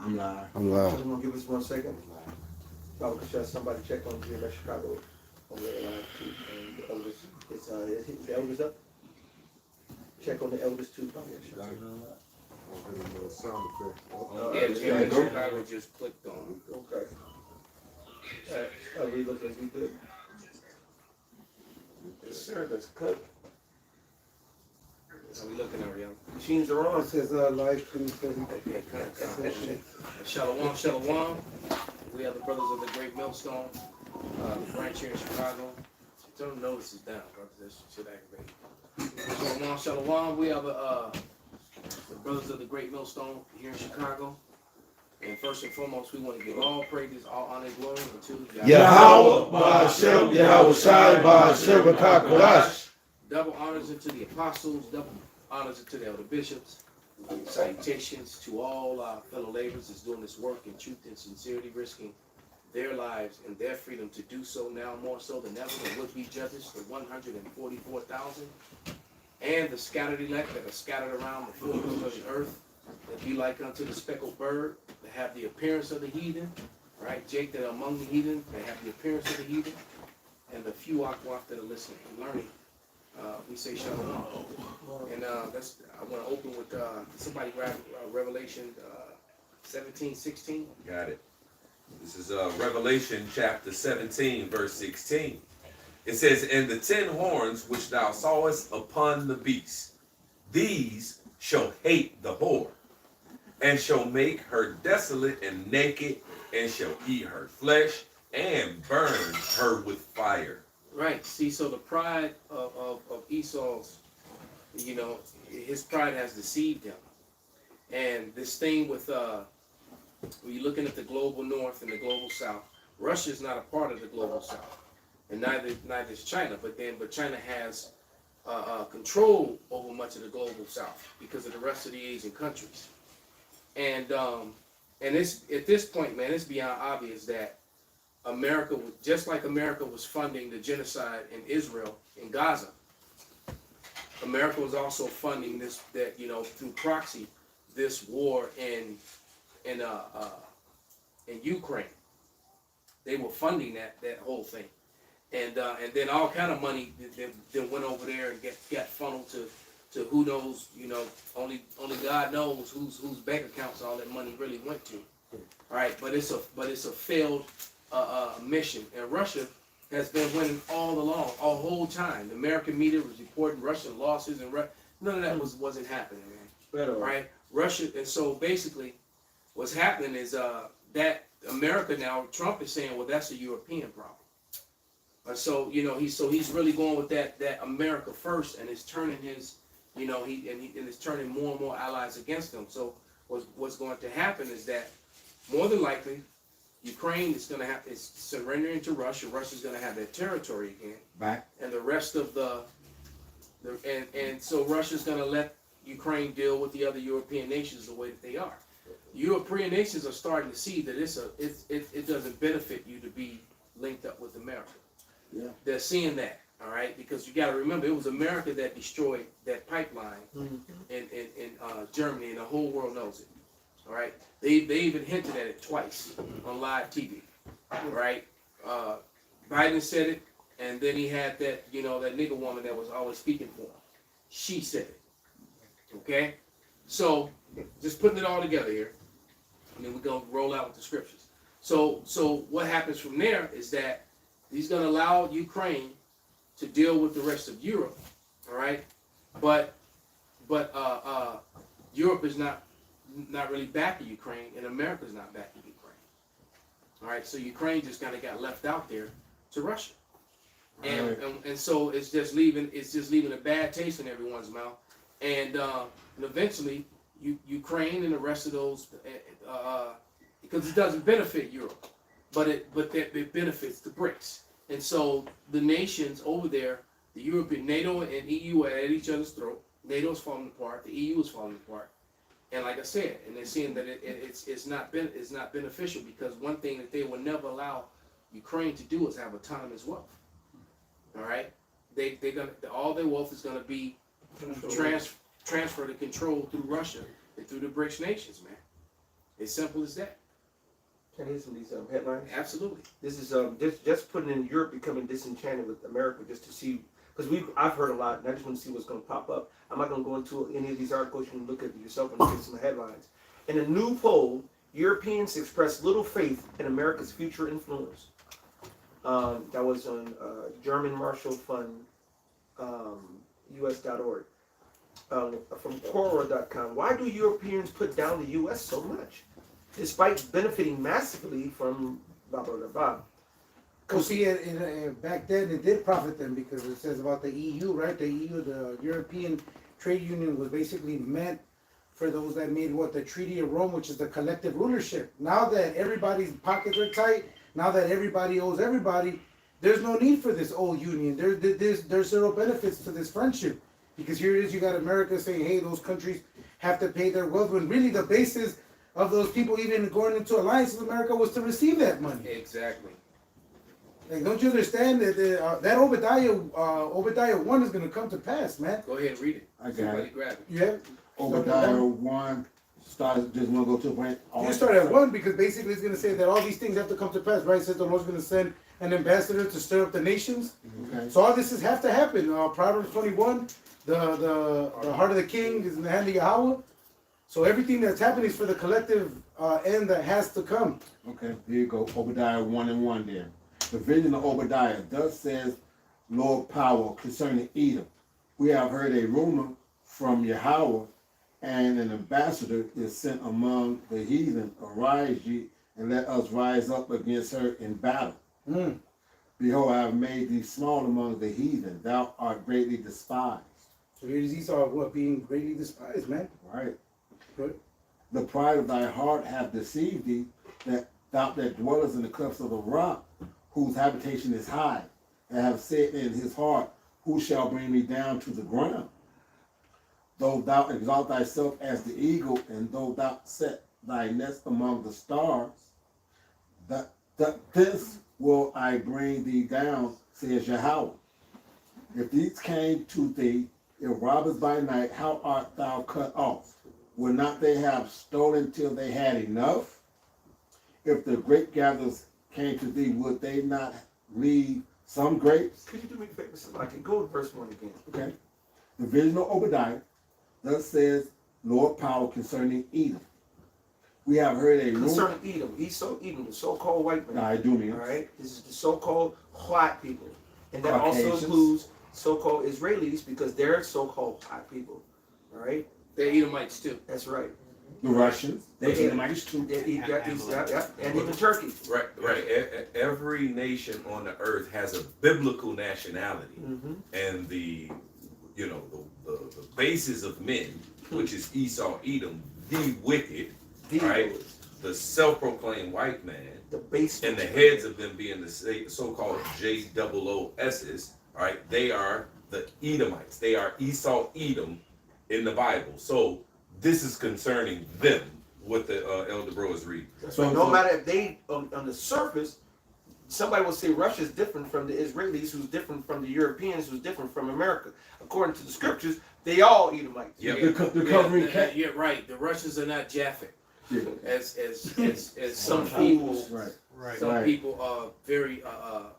I'm live. I'm live. I'm gonna give us 1 second. Probably could somebody check on GMS Chicago over there live too. And the elders, is the elders up? Check on the elders too, probably. Sound effect. Yeah, GMS Chicago just clicked on. Okay. Are we looking as we good? Yes, sir, that's cut. Are we looking over here? Machines are on. It says live stream. Okay, Shalom, shalom. We are the brothers of the Great Millstone, branch here in Chicago. Turn the notices down, brothers. That should activate. Shalom, shalom. We are the brothers of the Great Millstone here in Chicago. And first and foremost, we want to give all praises, all honor, and glory unto Yahweh, Ba'ashem, Yahweh Shai, Ba'ashem, B'Kakadash. double honors into the apostles, double honors into the elder bishops. Salutations to all our fellow laborers that's doing this work in truth and sincerity, risking their lives and their freedom to do so now more so than ever. The would-be judges, the 144,000, and the scattered elect that are scattered around the fullness of the earth, that be like unto the speckled bird, that have the appearance of the heathen, right? Jake, that are among the heathen, that have the appearance of the heathen, and the few akwaf that are listening and learning. We say shalom. And I want to open with somebody grab Revelation 17:16. Got it. This is Revelation chapter 17, verse 16. It says, "And the 10 horns which thou sawest upon the beast, these shall hate the whore, and shall make her desolate and naked, and shall eat her flesh, and burn her with fire." Right. See, so the pride of Esau's, his pride has deceived him. And this thing with, when you're looking at the global north and the global south, Russia is not a part of the global south. And neither is China. But China has control over much of the global south because of the rest of the Asian countries. And it's, at this point, man, it's beyond obvious that America, just like America was funding the genocide in Israel, in Gaza, America was also funding through proxy, this war in Ukraine. They were funding that whole thing, and then all kind of money that went over there and got funneled to who knows, only God knows whose bank accounts all that money really went to. All right, but it's a failed mission, and Russia has been winning all along, all whole time. The American media was reporting Russian losses, and none of that wasn't happening, man. Right? Russia, and so basically, what's happening is that America now, Trump is saying, well, that's a European problem, and so he's really going with that America first, and it's turning his, and it's turning more and more allies against him. So what's going to happen is that more than likely, Ukraine is surrendering to Russia. Russia's going to have their territory again, Back. and the rest of and so Russia's going to let Ukraine deal with the other European nations the way that they are. European nations are starting to see that it doesn't benefit you to be linked up with America. Yeah. They're seeing that, all right, because you got to remember it was America that destroyed that pipeline in Germany, and the whole world knows it. All right, they even hinted at it twice on live TV. Right, Biden said it, and then he had that that nigger woman that was always speaking for him. She said it. Okay, so just putting it all together here, and then we're gonna roll out with the scriptures. So what happens from there is that he's gonna allow Ukraine to deal with the rest of Europe. All right, but Europe is not really backing Ukraine, and America's not backing Ukraine. All right, so Ukraine just kind of got left out there to Russia, and so it's just leaving a bad taste in everyone's mouth, and eventually Ukraine and the rest of those, because it doesn't benefit Europe, but it benefits the BRICS, and so the nations over there, the European NATO and EU are at each other's throat. NATO's falling apart, the EU is falling apart. And like I said, and they're seeing that it's not beneficial, because one thing that they will never allow Ukraine to do is have autonomous wealth. All right, they're gonna, all their wealth is gonna be transferred and controlled through Russia and through the BRICS nations, man. As simple as that. Can I hear some of these headlines? Absolutely. This is just putting in Europe becoming disenchanted with America just to see, because I've heard a lot and I just want to see what's going to pop up. I'm not going to go into any of these articles. You can look at it yourself and get some headlines. In a new poll, Europeans express little faith in America's future influence. That was on German Marshall Fund, US.org. From Quora.com. Why do Europeans put down the U.S. so much, despite benefiting massively from blah, blah, blah, blah? Well, see, back then it did profit them because it says about the EU, right? The EU, the European Trade Union, was basically meant for those that made the Treaty of Rome, which is the collective rulership. Now that everybody's pockets are tight, now that everybody owes everybody, there's no need for this old union. There's zero benefits to this friendship. Because here it is, you got America saying, hey, those countries have to pay their wealth, when really the basis of those people even going into alliance with America was to receive that money. Exactly. Like, don't you understand that that Obadiah 1 is going to come to pass, man? Go ahead and read it. I got Somebody it. grab it. You have Obadiah 1, just want to go to a point. You start at 1 because basically it's going to say that all these things have to come to pass, right? It says the Lord's going to send an ambassador to stir up the nations. Okay. So all this have to happen. Proverbs 21, the heart of the king is in the hand of Yahweh. So everything that's happening is for the collective end that has to come. Okay, here you go. Obadiah 1 and 1 there. The vision of Obadiah. Thus says Lord Power concerning Edom. We have heard a rumor from Yahweh, and an ambassador is sent among the heathen. Arise ye, and let us rise up against her in battle. Mm. Behold, I have made thee small among the heathen. Thou art greatly despised. So here's Esau being greatly despised, man. Right. Good. The pride of thy heart hath deceived thee, that thou that dwellest in the clefts of the rock, whose habitation is high, and have said in his heart, who shall bring me down to the ground? Though thou exalt thyself as the eagle, and though thou set thy nest among the stars, this will I bring thee down, says Yahweh. If these came to thee, if robbers by night, how art thou cut off? Will not they have stolen till they had enough? If the grape gatherers came to thee, would they not leave some grapes? Could you do me a favor, so I can go to verse 1 again? Okay. The vision of Obadiah, thus says Lord Power concerning Edom. We have heard a rumor. Concerning Edom, Edom, the so-called white man. I do mean. All right, this is the so-called white people, and that also Caucasians. includes so-called Israelis because they're so-called white people. All right, They're Edomites too. that's right. The Russians. They Yeah. Edomites too. And even Turkey. Right, right. Every nation on the earth has a biblical nationality, Mm-hmm. and the basis of men, which is Esau, Edom, the wicked, right? The self-proclaimed white man, The base. and the heads of them being the so-called JOOS's, right? They are the Edomites. They are Esau, Edom in the Bible. So this is concerning them, what the Elder Bro is reading. So no matter if they on the surface, somebody will say Russia's different from the Israelis, who's different from the Europeans, who's different from America. According to the scriptures, they all Edomites. Yep. The covering cat. You're right. The Russians are not Japhet, Yeah. as some people. Right. Right. Some Right. people very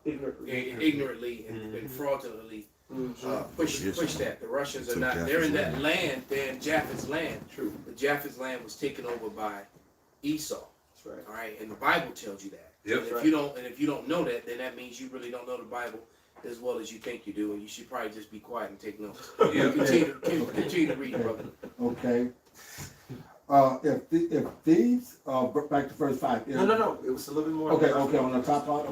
Ignorantly. ignorantly and fraudulently Mhm. push that. The Russians are not. They're in that land. They're in Japheth's land. True. But Japheth's land was taken over by Esau. That's right. All right, and the Bible tells you that. Yep. And if you don't know that, then that means you really don't know the Bible as well as you think you do, and you should probably just be quiet and take notes. Yeah. Continue to read, brother. Okay. If these back to verse 5. No. It was a little bit more. Okay, on the top part,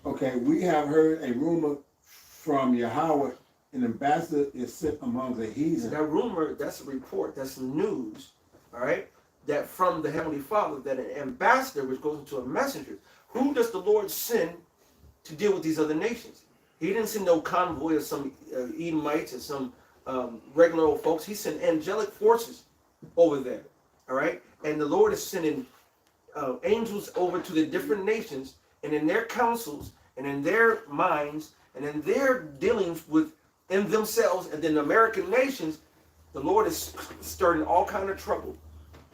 okay. We have heard a rumor from Yahweh, an ambassador is sent among the heathen. That rumor, that's a report, that's news, all right? That from the Heavenly Father, that an ambassador, which goes into a messenger. Who does the Lord send to deal with these other nations? He didn't send no convoy of some Edomites or some regular old folks. He sent angelic forces over there, all right? And the Lord is sending angels over to the different nations, and in their councils, and in their minds, and in their dealings in themselves, and then the American nations, the Lord is stirring all kind of trouble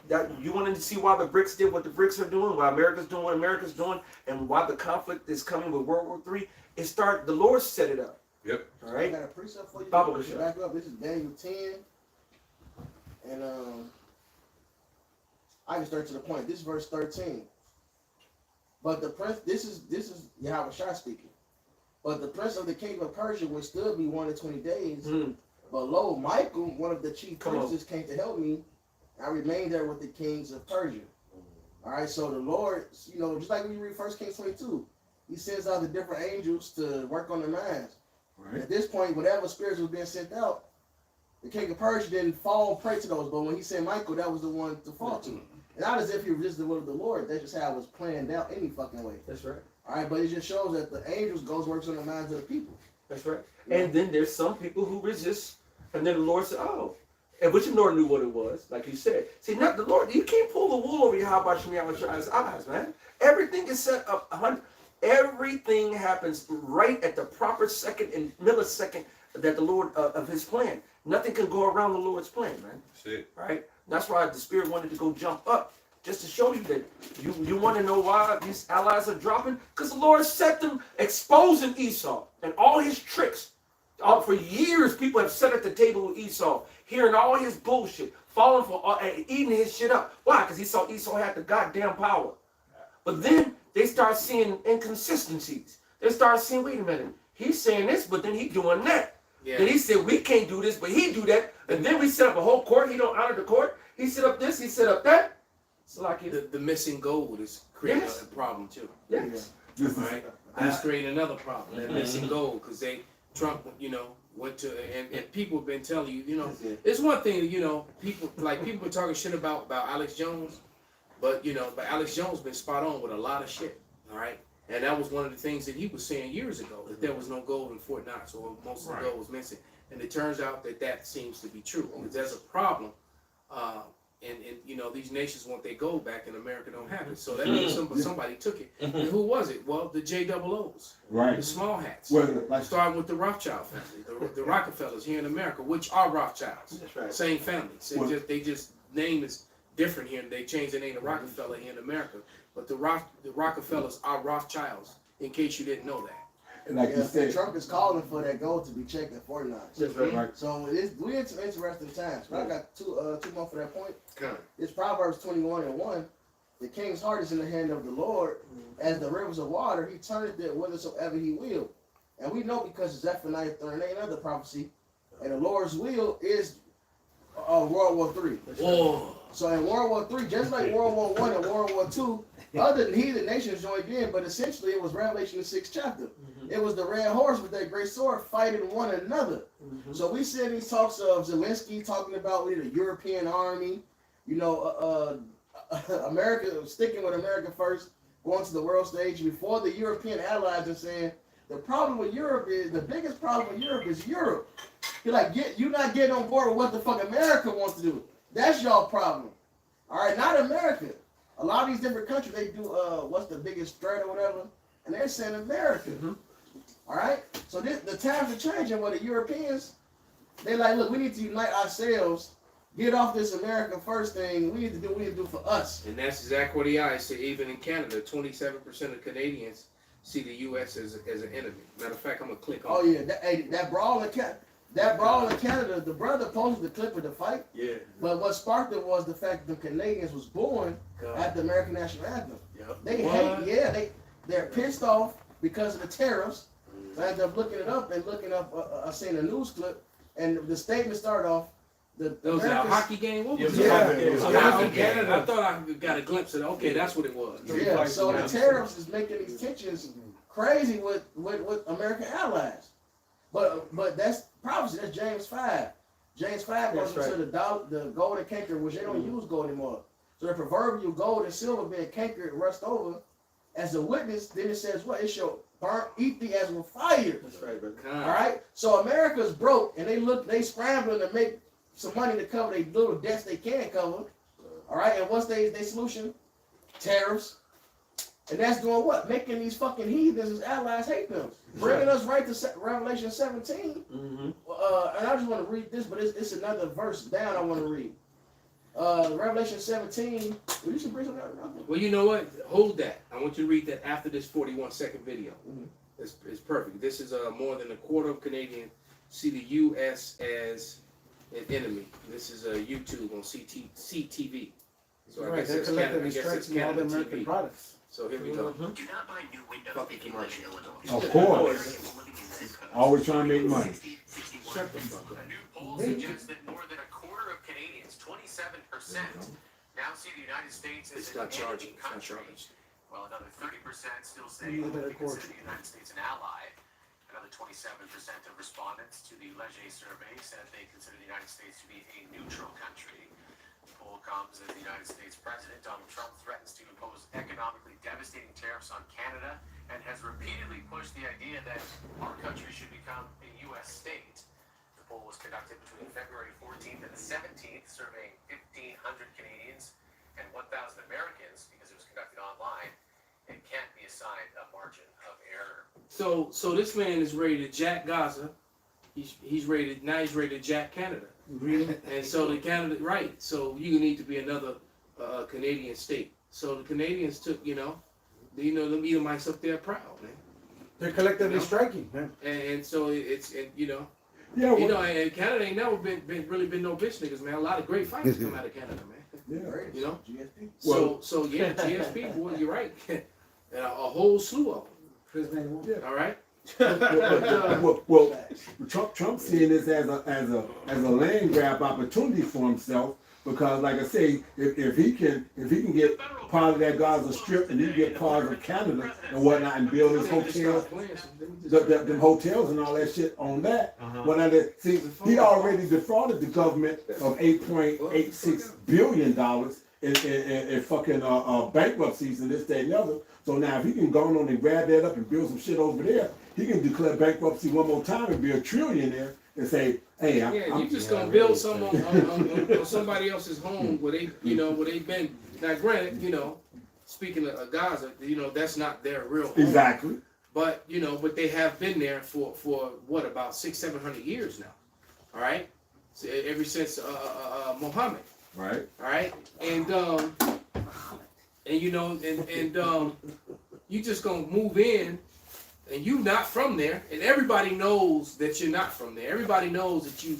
That you wanted to see why the BRICS did what the BRICS are doing, why America's doing what America's doing, and why the conflict is coming with World War III. The Lord set it up. Yep. All I right. got a precept for you. Bible To show. back up. This is Daniel 10. And I can start to the point. This is verse 13. But the prince, this is Yahweh Shah speaking. But the prince of the kingdom of Persia would still be 120 days. Mm. But lo, Michael, one of the chief Come on. princes, came to help me. I remained there with the kings of Persia. All right, so the Lord, you know, just like when you read 1 Kings 22, he sends out the different angels to work on the minds. Right. At this point, whatever spirits was being sent out, the king of Persia didn't fall prey to those. But when he sent Michael, that was the one to fall to. And not as if he resisted the will of the Lord. That's just how it was planned out any fucking way. That's right. All right, but it just shows that the angels goes works on the minds of the people. That's right. And then there's some people who resist, and then the Lord said, "Oh," and which the Lord knew what it was, like you said. See, not the Lord. You can't pull the wool over your Yahweh's eyes, man. Everything is set up 100. Everything happens right at the proper second and millisecond that the Lord of His plan. Nothing can go around the Lord's plan, man. That's it. Right? That's why the Spirit wanted to go jump up, just to show you that you want to know why these allies are dropping? Because the Lord set them exposing Esau and all his tricks. For years, people have sat at the table with Esau, hearing all his bullshit, falling for eating his shit up. Why? Because he saw Esau had the goddamn power. But then they start seeing inconsistencies. They start seeing, wait a minute, he's saying this, but then he's doing that. Yeah. Then he said, we can't do this, but he do that. And then we set up a whole court. He don't honor the court. He set up this, he set up that. It's like it. The missing gold is creating Yes. a problem too. Yes. This is Right? That's creating another problem. That missing gold, because Trump, you know, went to and people have been telling you, you know, it's one thing, you know, people were talking shit about Alex Jones, but Alex Jones been spot on with a lot of shit. All right. And that was one of the things that he was saying years ago, that there was no gold in Fort Knox, or most of the gold was missing. And it turns out that seems to be true. Because there's a problem. And you know, these nations want their gold back, and America don't have it. So that means somebody took it. And who was it? Well, the JOOs, right. the small hats. Well, like Starting with the Rothschild family, the Rockefellers here in America, which are Rothschilds. That's right. Same families. Well- They just name is different here. They changed the name to Rockefeller here in America. But the Rockefellers are Rothschilds, in case you didn't know that. and like you said, Trump is calling for that gold to be checked at Fort Knox. That's right. right. So we're in some interesting times. But I got two more for that point. Come. It's Proverbs 21:1. The king's heart is in the hand of the Lord. As the rivers of water, he turneth it whithersoever he will. And we know because of Zephaniah 38, another prophecy, and the Lord's will is World War III. Whoa. So in World War III, just like World War I and World War II, other heathen nations joined in, but essentially it was Revelation the 6th chapter. It was the red horse with that great sword fighting one another. So we see these talks of Zelensky talking about the European army, you know, America, sticking with America first, going to the world stage before the European allies are saying, the problem with Europe is, the biggest problem with Europe is Europe. You're like, you're not getting on board with what the fuck America wants to do. That's y'all problem. All right, not America. A lot of these different countries, they do, what's the biggest threat or whatever, and they're saying America. All right? So the times are changing where the Europeans, they like, look, we need to unite ourselves, get off this America first thing. We need to do what we need to do for us. And that's exactly what the eyes say. Even in Canada, 27% of Canadians see the U.S. as an enemy. Matter of fact, I'm gonna click on. Oh yeah, that brawl in Canada, the brother posted the clip of the fight. Yeah. But what sparked it was the fact that the Canadians was born God. at the American national anthem. Yep. They What? they're pissed off because of the tariffs. So I ended up looking it up and I seen a news clip, and the statement started off. That was a hockey game? What was Yeah, it? yeah, It was a yeah. hockey game. I thought I got a glimpse of it. Okay, that's what it was. Yeah, so the tariffs is making these tensions crazy with American allies. But that's prophecy. That's James 5. James 5 goes That's into the gold and canker, which they don't use gold anymore. So the proverbial gold and silver being cankered, rust over, as a witness, then it says what? It shall eat thee as with fire. That's right, brother. All right? So America's broke, and they scrambling to make some money to cover their little debts they can cover. All right? And what's their solution? Tariffs. And that's doing what? Making these fucking heathens as allies hate them. Bringing us right to Revelation 17. Mm-hmm. And I just want to read this, but it's another verse down I want to read. Revelation 17. We used to bring something out. Well, you know what? Hold that. I want you to read that after this 41-second video. It's perfect. This is more than a quarter of Canadians see the U.S. as an enemy. This is YouTube on CTV. So I Right, guess they're it's collectively Canada, I guess it's striking all the Canada American TV. products. So here we go. Do not buy new windows Fucking if you live in commercial. Illinois. Of course. Always trying to make money. Shut the fuck up. A new poll suggests that more than a quarter of Canadians, 27%, now see the United States as It's an not charging. enemy It's not country, charging. while another 30% still say You they better consider court. the United States an ally. Another 27% of respondents to the Leger survey said they consider the United States to be a neutral country. The poll comes as the United States President Donald Trump threatens to impose economically devastating tariffs on Canada and has repeatedly pushed the idea that our country should become a U.S. state. The poll was conducted between February 14th and the 17th, surveying 1,500 Canadians and 1,000 Americans because it was conducted online. It can't be assigned a margin of error. So this man is ready to jack Gaza. He's ready to jack Canada. Really? And so the Canada, right? So you need to be another Canadian state. So the Canadians took, them Edomites up there proud, man. They're collectively striking, man. And so it's Yeah, well, and Canada ain't never been no bitch niggas, man. A lot of great fights come out of Canada, man. yeah. You know. GSP. So yeah, GSP, boy, you're right. And a whole slew of them. Chris Van Yeah. All right. Well, Trump seeing this as a land grab opportunity for himself because, like I say, if he can get part of that Gaza Strip and he get part of Canada and whatnot and build his hotels, them hotels and all that shit on that. When he already defrauded the government of $8.86 billion in fucking bankruptcies and this, that, and the other. So now if he can go on and grab that up and build some shit over there, he can declare bankruptcy one more time and be a trillionaire and say, hey, You just gonna build some on somebody else's home where they been. Now, granted, speaking of Gaza, that's not their real home. exactly. But but they have been there for what, about 600-700 years now. All right, so ever since Muhammad. Right. All right, and you just gonna move in, and you not from there, and everybody knows that you're not from there. Everybody knows that you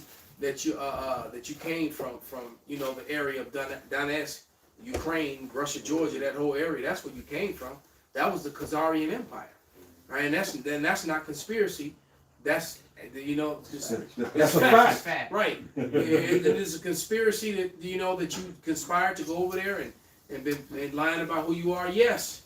came from the area of Donetsk, Ukraine, Russia, Georgia, that whole area. That's where you came from. That was the Khazarian Empire, right? And that's not conspiracy. That's That's a fact. right. It is a conspiracy that that you conspired to go over there and been lying about who you are. Yes,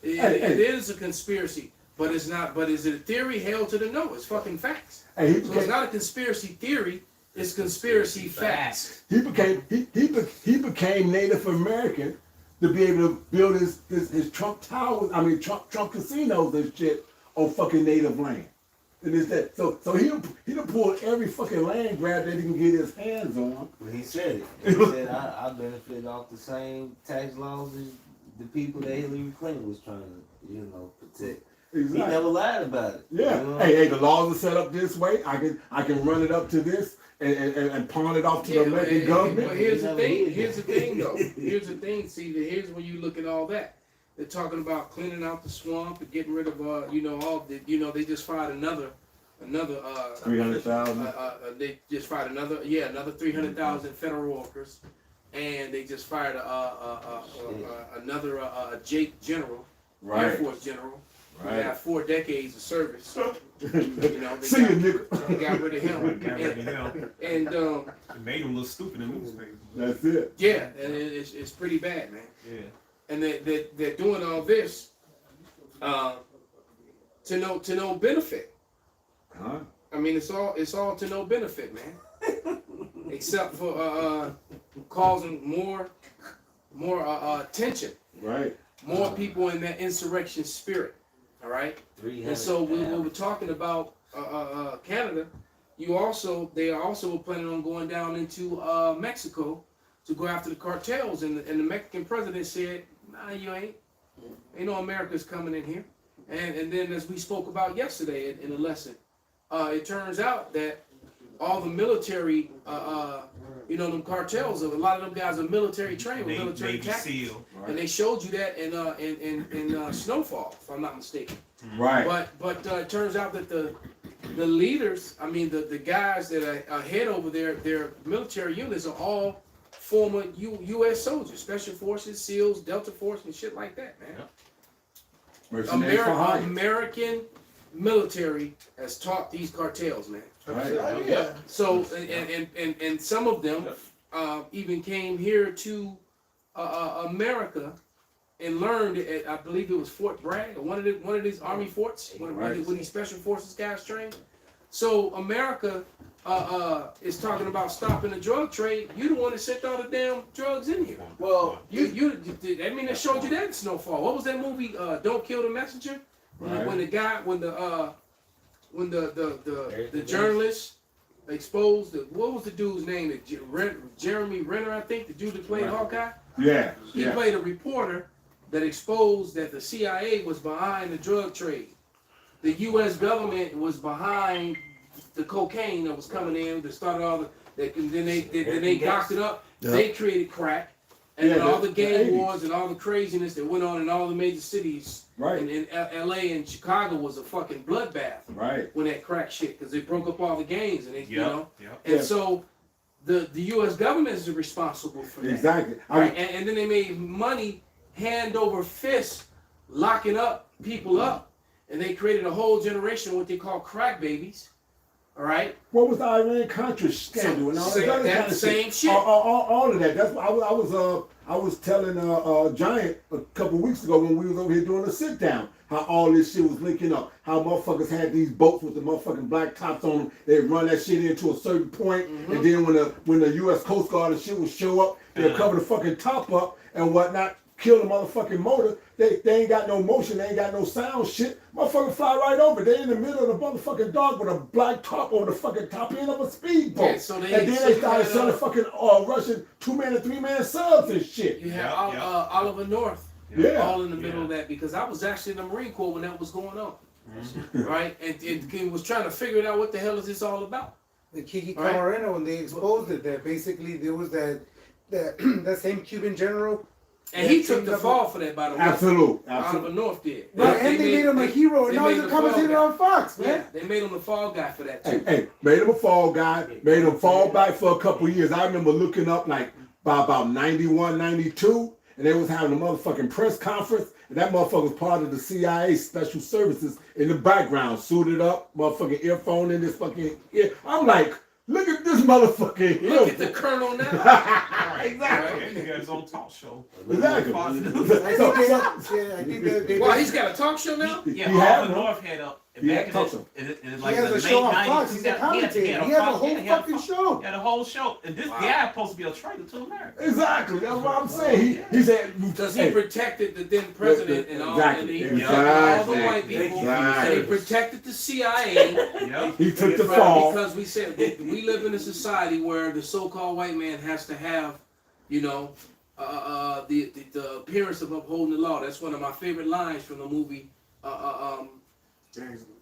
it is a conspiracy, but it's not. But is it a theory? Hell to the no. It's fucking facts. So it's not a conspiracy theory. It's conspiracy facts. He became Native American to be able to build his Trump towers. I mean Trump casinos and shit on fucking native land. And it's that. So he done pulled every fucking land grab that he can get his hands on. Well, he said it. He said, I benefit off the same tax laws as the people that Hillary Clinton was trying to, protect. Exactly. He never lied about it. Yeah. You know? Hey, the laws are set up this way. I can run it up to this and pawn it off to the American government. But here's the thing though. Here's the thing. See, here's when you look at all that. They're talking about cleaning out the swamp and getting rid of all the they just fired another 300,000. They just fired another 300,000 federal workers, and they just fired another Jake General, Air Right. Force General. Right. They have 4 decades of service. See you, nigga. They got rid of him. Got rid of him. And It made him look stupid in the newspaper. That's it. yeah, and it's pretty bad, man. Yeah. And they're doing all this to no benefit. Huh? I mean, it's all to no benefit, man. Except for causing more tension, Right. more people in that insurrection spirit. All right. And so we were talking about Canada. They also were planning on going down into Mexico to go after the cartels, and the Mexican president said, "Nah, you ain't. Ain't no Americans coming in here." And then, as we spoke about yesterday in a lesson, it turns out that all the military, you know, them cartels. A lot of them guys are military trained, with military Navy tactics. SEAL. And they showed you that in Snowfall, if I'm not mistaken. Right. But it turns out that the leaders, I mean the guys that are head over their military units are all former U.S. soldiers, Special Forces, SEALs, Delta Force, and shit like that, man. Mercenaries for hire. American military has taught these cartels, man. Right. Oh, yeah. So and some of them even came here to America and learned at, I believe it was Fort Bragg, or one of these army forts where these special forces guys trained. So America is talking about stopping the drug trade. You the one that sent all the damn drugs in here. Well, You I mean, they showed you that in Snowfall. What was that movie? Don't Kill the Messenger. Right. When the journalist exposed what was the dude's name? Jeremy Renner, I think, the dude that played Hawkeye. Yeah. He Yeah. played a reporter that exposed that the CIA was behind the drug trade. The U.S. government was behind the cocaine that was coming in. That started all the. Then they docked it up. Yeah. They created crack, and Yeah, all the gang 80s. wars and all the craziness that went on in all the major cities. Right. And in L.A. and Chicago was a fucking bloodbath Right. when that crack shit, because they broke up all the gangs and they, you know. Yep. And Yeah. so the U.S. government is responsible for that. Exactly. Right? And then they made money hand over fist, locking up people up, and they created a whole generation of what they call crack babies. All right. What was the Iran Contra scandal and all that other kind of same shit. All of that. That's what I was telling Giant a couple weeks ago when we was over here doing a sit down. How all this shit was linking up. How motherfuckers had these boats with the motherfucking black tops on them. They run that shit into a certain point, and then when the U.S. Coast Guard and shit would show up, they'll cover the fucking top up and whatnot. Kill the motherfucking motor. They ain't got no motion. They ain't got no sound shit. Motherfucker fly right over. They in the middle of the motherfucking dock with a black top over the fucking top end of a speedboat. Yeah, so they- and then so they you started had, selling fucking Russian 2-man and 3-man subs and shit. You had Yeah, Oliver North Yeah. all in the middle of that, because I was actually in the Marine Corps when that was going on. Right? And it was trying to figure out what the hell is this all about. The Kiki Right. Camarena, when they exposed it, that basically there was that same Cuban general. And he took the fall for that, by the way. Absolute. Oliver North did. Right, and they made him a hero, and now he's a commentator on Fox, Yeah, man. they made him the fall guy for that Hey, too. made him a fall guy, made him fall back for a couple years. I remember looking up like by about 91, 92, and they was having a motherfucking press conference, and that motherfucker was part of the CIA special services in the background, suited up, motherfucking earphone in his fucking ear. I'm like, look at this motherfucker here. Look at the colonel now. Exactly. He got his own talk show. Exactly. I think they Well, he's got a talk show now. Yeah, He had Oliver one. North had a Yeah, back talk show. in He like has the a show late on 90s. Fox. He's a commentator. He has a whole fucking show. He had a whole show. And this guy supposed to be a traitor to America. Exactly. That's what I'm saying. He said, Because he protected the then president and all, Exactly. and all the white Exactly. people. Exactly. And he protected the CIA. Yep. he took the fall. Because we said we live in a society where the so-called white man has to have, you know, the appearance of upholding the law. That's one of my favorite lines from the movie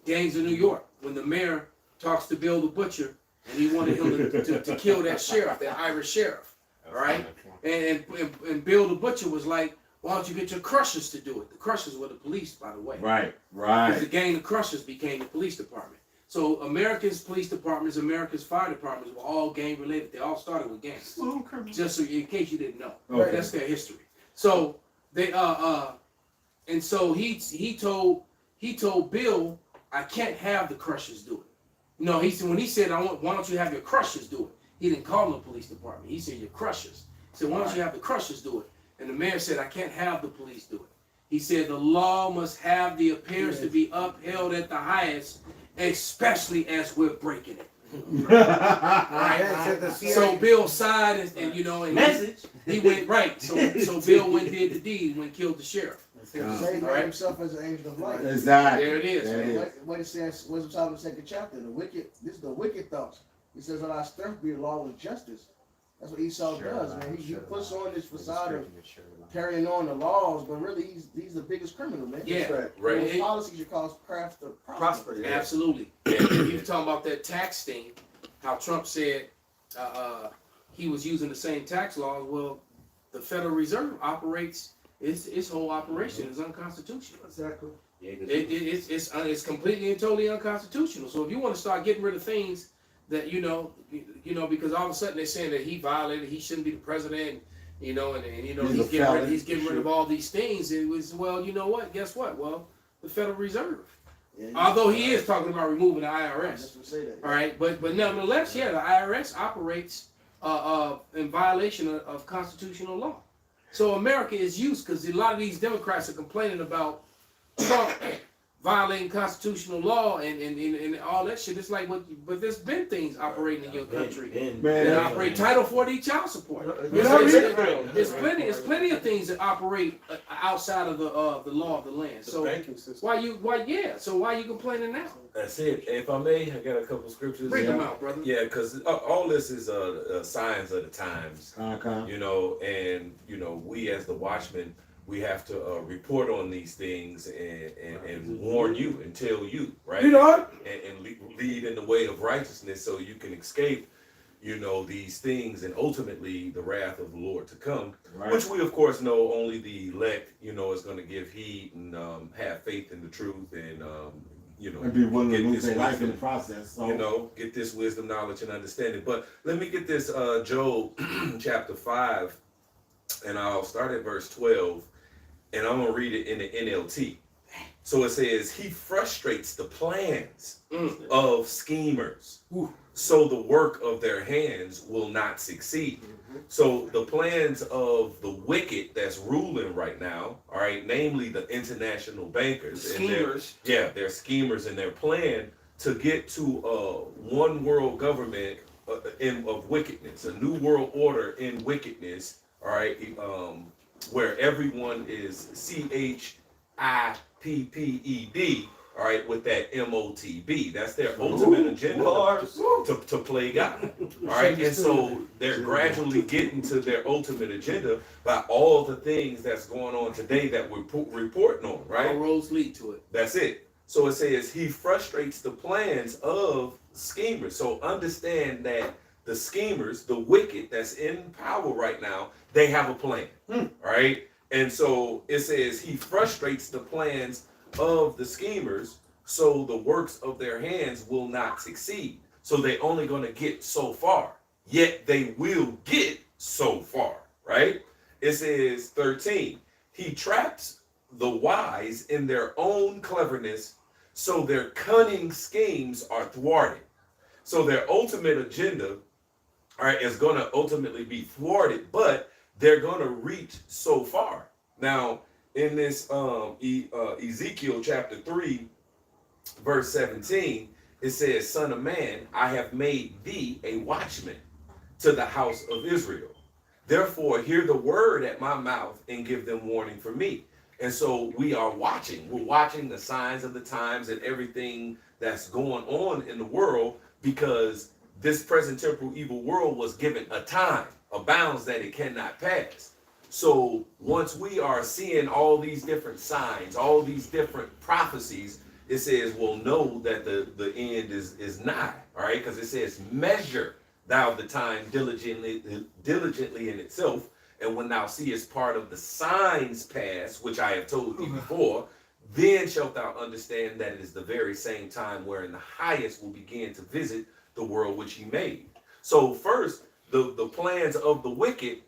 Gangs of New York, when the mayor talks to Bill the Butcher and he wanted him to kill that sheriff, that Irish sheriff, all right? And Bill the Butcher was like, why don't you get your crushers to do it? The crushers were the police, by the way. Right, Because the right. gang of crushers became the police department. So America's police departments, America's fire departments were all gang related. They all started with gangs. Just so in case you didn't know. Okay. That's their history. So they and so he told Bill, I can't have the crushers do it. No, he said when he said why don't you have your crushers do it? He didn't call them the police department. He said your crushers. He said, why don't you have the crushers do it? And the mayor said, I can't have the police do it. He said the law must have the appearance to be upheld at the highest, especially as we're breaking it. So Bill sighed and you know, and he went right. So Bill went and did the deed when he killed the sheriff. Satan made himself as an angel of light. Exactly. There it is. There it is. What it says, Wisdom of Solomon, the second chapter, this is the wicked thoughts. He says, "Let our strength be law with justice." That's what Esau does, man. He puts on this facade of carrying on the laws, but really he's the biggest criminal, man. Yeah, Right. His policies should cause craft to prosper. Prosper. Yeah. Absolutely. You talking about that tax thing? how Trump said he was using the same tax laws. Well, the Federal Reserve operates, its whole operation is unconstitutional. Exactly. Yeah, It's completely and totally unconstitutional. So if you want to start getting rid of things that because all of a sudden they're saying that he violated, he shouldn't be the president, and he's getting rid of all these things. It was, well, you know what? Guess what? Well, the Federal Reserve. Yeah, Although he is talking about removing the That's IRS. what say that. All right, but nevertheless, yeah, the IRS operates in violation of constitutional law. So America is used because a lot of these Democrats are complaining about Trump violating constitutional law and all that shit. It's like, but there's been things operating in your country that operate Title 40 child support. You know what I mean? There's plenty of things that operate outside of the law of the land. So banking system. why you complaining now? That's it. If I may, I got a couple scriptures. Bring them out, brother. Yeah, because all this is signs of the times, and we as the watchmen, we have to report on these things and warn you and tell you, right? And lead in the way of righteousness so you can escape, these things and ultimately the wrath of the Lord to come, which we of course know only the elect, is going to give heed and have faith in the truth and and be willing to lose their life in the process. So. Get this wisdom, knowledge, and understanding. But let me get this Job chapter 5, and I'll start at verse 12, and I'm going to read it in the NLT. So it says, he frustrates the plans of schemers, so the work of their hands will not succeed. So the plans of the wicked that's ruling right now, all right, namely the international bankers. Schemers. They're schemers, and their plan to get to one world government of wickedness, a new world order in wickedness, all right, where everyone is CHIPPED, all right, with that MOTB. That's their ultimate agenda to play God. All right, and so they're gradually getting to their ultimate agenda by all the things that's going on today that we're reporting on, right? All roads lead to it. That's it. So it says he frustrates the plans of schemers. So understand that the schemers, the wicked that's in power right now, they have a plan, right? And so it says he frustrates the plans of the schemers, so the works of their hands will not succeed. So they're only going to get so far, yet they will get so far, right? It says 13, he traps the wise in their own cleverness, so their cunning schemes are thwarted. So their ultimate agenda, all right, is going to ultimately be thwarted, but they're going to reach so far. Now, in this Ezekiel chapter 3, verse 17, it says, Son of man, I have made thee a watchman to the house of Israel. Therefore, hear the word at my mouth and give them warning for me. And so we are watching. We're watching the signs of the times and everything that's going on in the world, because this present temporal evil world was given a time, a bounds that it cannot pass. So once we are seeing all these different signs, all these different prophecies, it says, well, know that the end is nigh, all right? Because it says, measure thou the time diligently in itself, and when thou seest part of the signs pass, which I have told thee before, then shalt thou understand that it is the very same time wherein the highest will begin to visit the world which he made. So first, the plans of the wicked,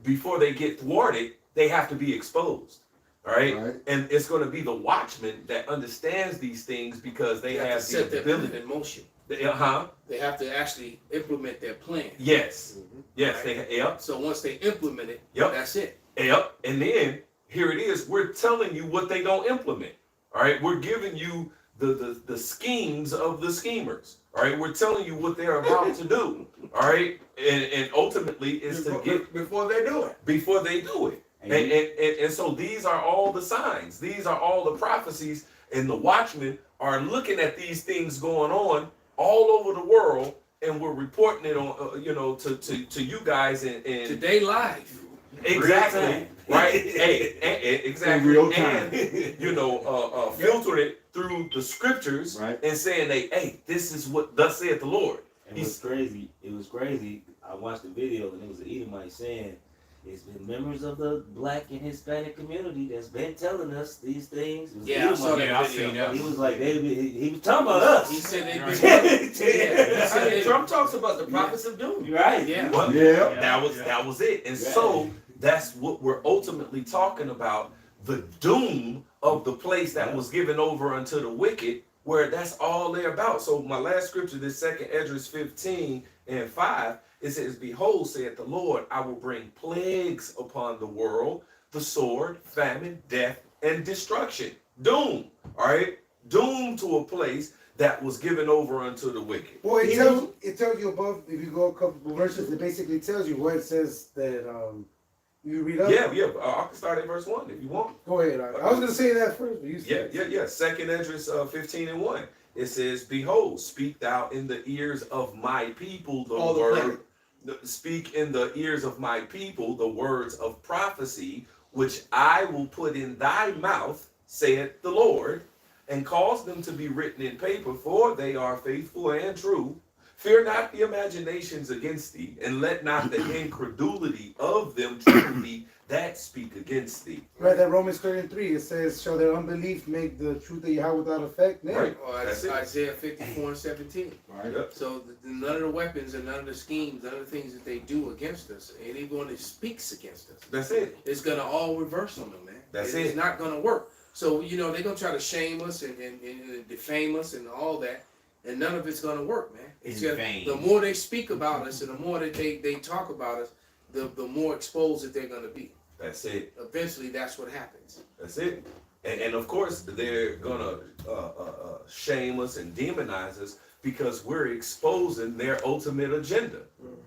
before they get thwarted, they have to be exposed. All right? And it's going to be the watchman that understands these things, because they have to set the their ability. plan in motion. They have to actually implement their plan. Yes. Yes. Right? So once they implement it, that's it. And then here it is. We're telling you what they don't implement. All right. We're giving you the schemes of the schemers. All right. We're telling you what they're about to do. All right. And ultimately is to get before they do it. Before they do it. And so these are all the signs. These are all the prophecies. And the watchmen are looking at these things going on all over the world, and we're reporting it on, to you guys and today live. Exactly. Right. Exactly. In real time. And filter it through the scriptures, and saying, hey, this is what thus saith the Lord. And it was crazy. It was crazy. I watched the video and it was an Edomite saying, it's been members of the Black and Hispanic community that's been telling us these things. It was Yeah, I saw Edomite. Yeah, I that seen video. that. He was like, he was talking about us. He said they've been. Right. He said they- Trump talks about the prophets of doom. Right. Yeah. Well, Yeah. that was it. And Right. so that's what we're ultimately talking about, the doom of the place that was given over unto the wicked, where that's all they're about. So my last scripture, this 2nd Esdras 15:5, it says, behold, saith the Lord, I will bring plagues upon the world, the sword, famine, death, and destruction. Doom. All right? Doom to a place that was given over unto the wicked. Well, it tells you above, if you go a couple of verses, it basically tells you what it says that you read up. Yeah. I can start at verse 1 if you want. Go ahead. I was gonna say that first, but you said Yeah. 2nd Esdras 15:1. It says, behold, speak thou in the ears of my people the All the word. Speak in the ears of my people the words of prophecy, which I will put in thy mouth, saith the Lord, and cause them to be written in paper, for they are faithful and true. Fear not the imaginations against thee, and let not the incredulity of them trouble thee that speak against thee. right. That Romans 3:3, it says, "Shall their unbelief make the truth of Yahweh without effect?" Yeah. Right. Or That's it. Isaiah 54:17. Right. Yep. So none of the weapons and none of the schemes, none of the things that they do against us, anyone that speaks against us, That's it. it's gonna all reverse on them, man. That's It's it. not gonna work. So they're gonna try to shame us and defame us and all that, and none of it's gonna work, man. It's In just vain. the more they speak about us and the more that they talk about us, the more exposed that they're gonna be. That's it. Eventually, that's what happens. That's it. And of course, they're gonna shame us and demonize us because we're exposing their ultimate agenda.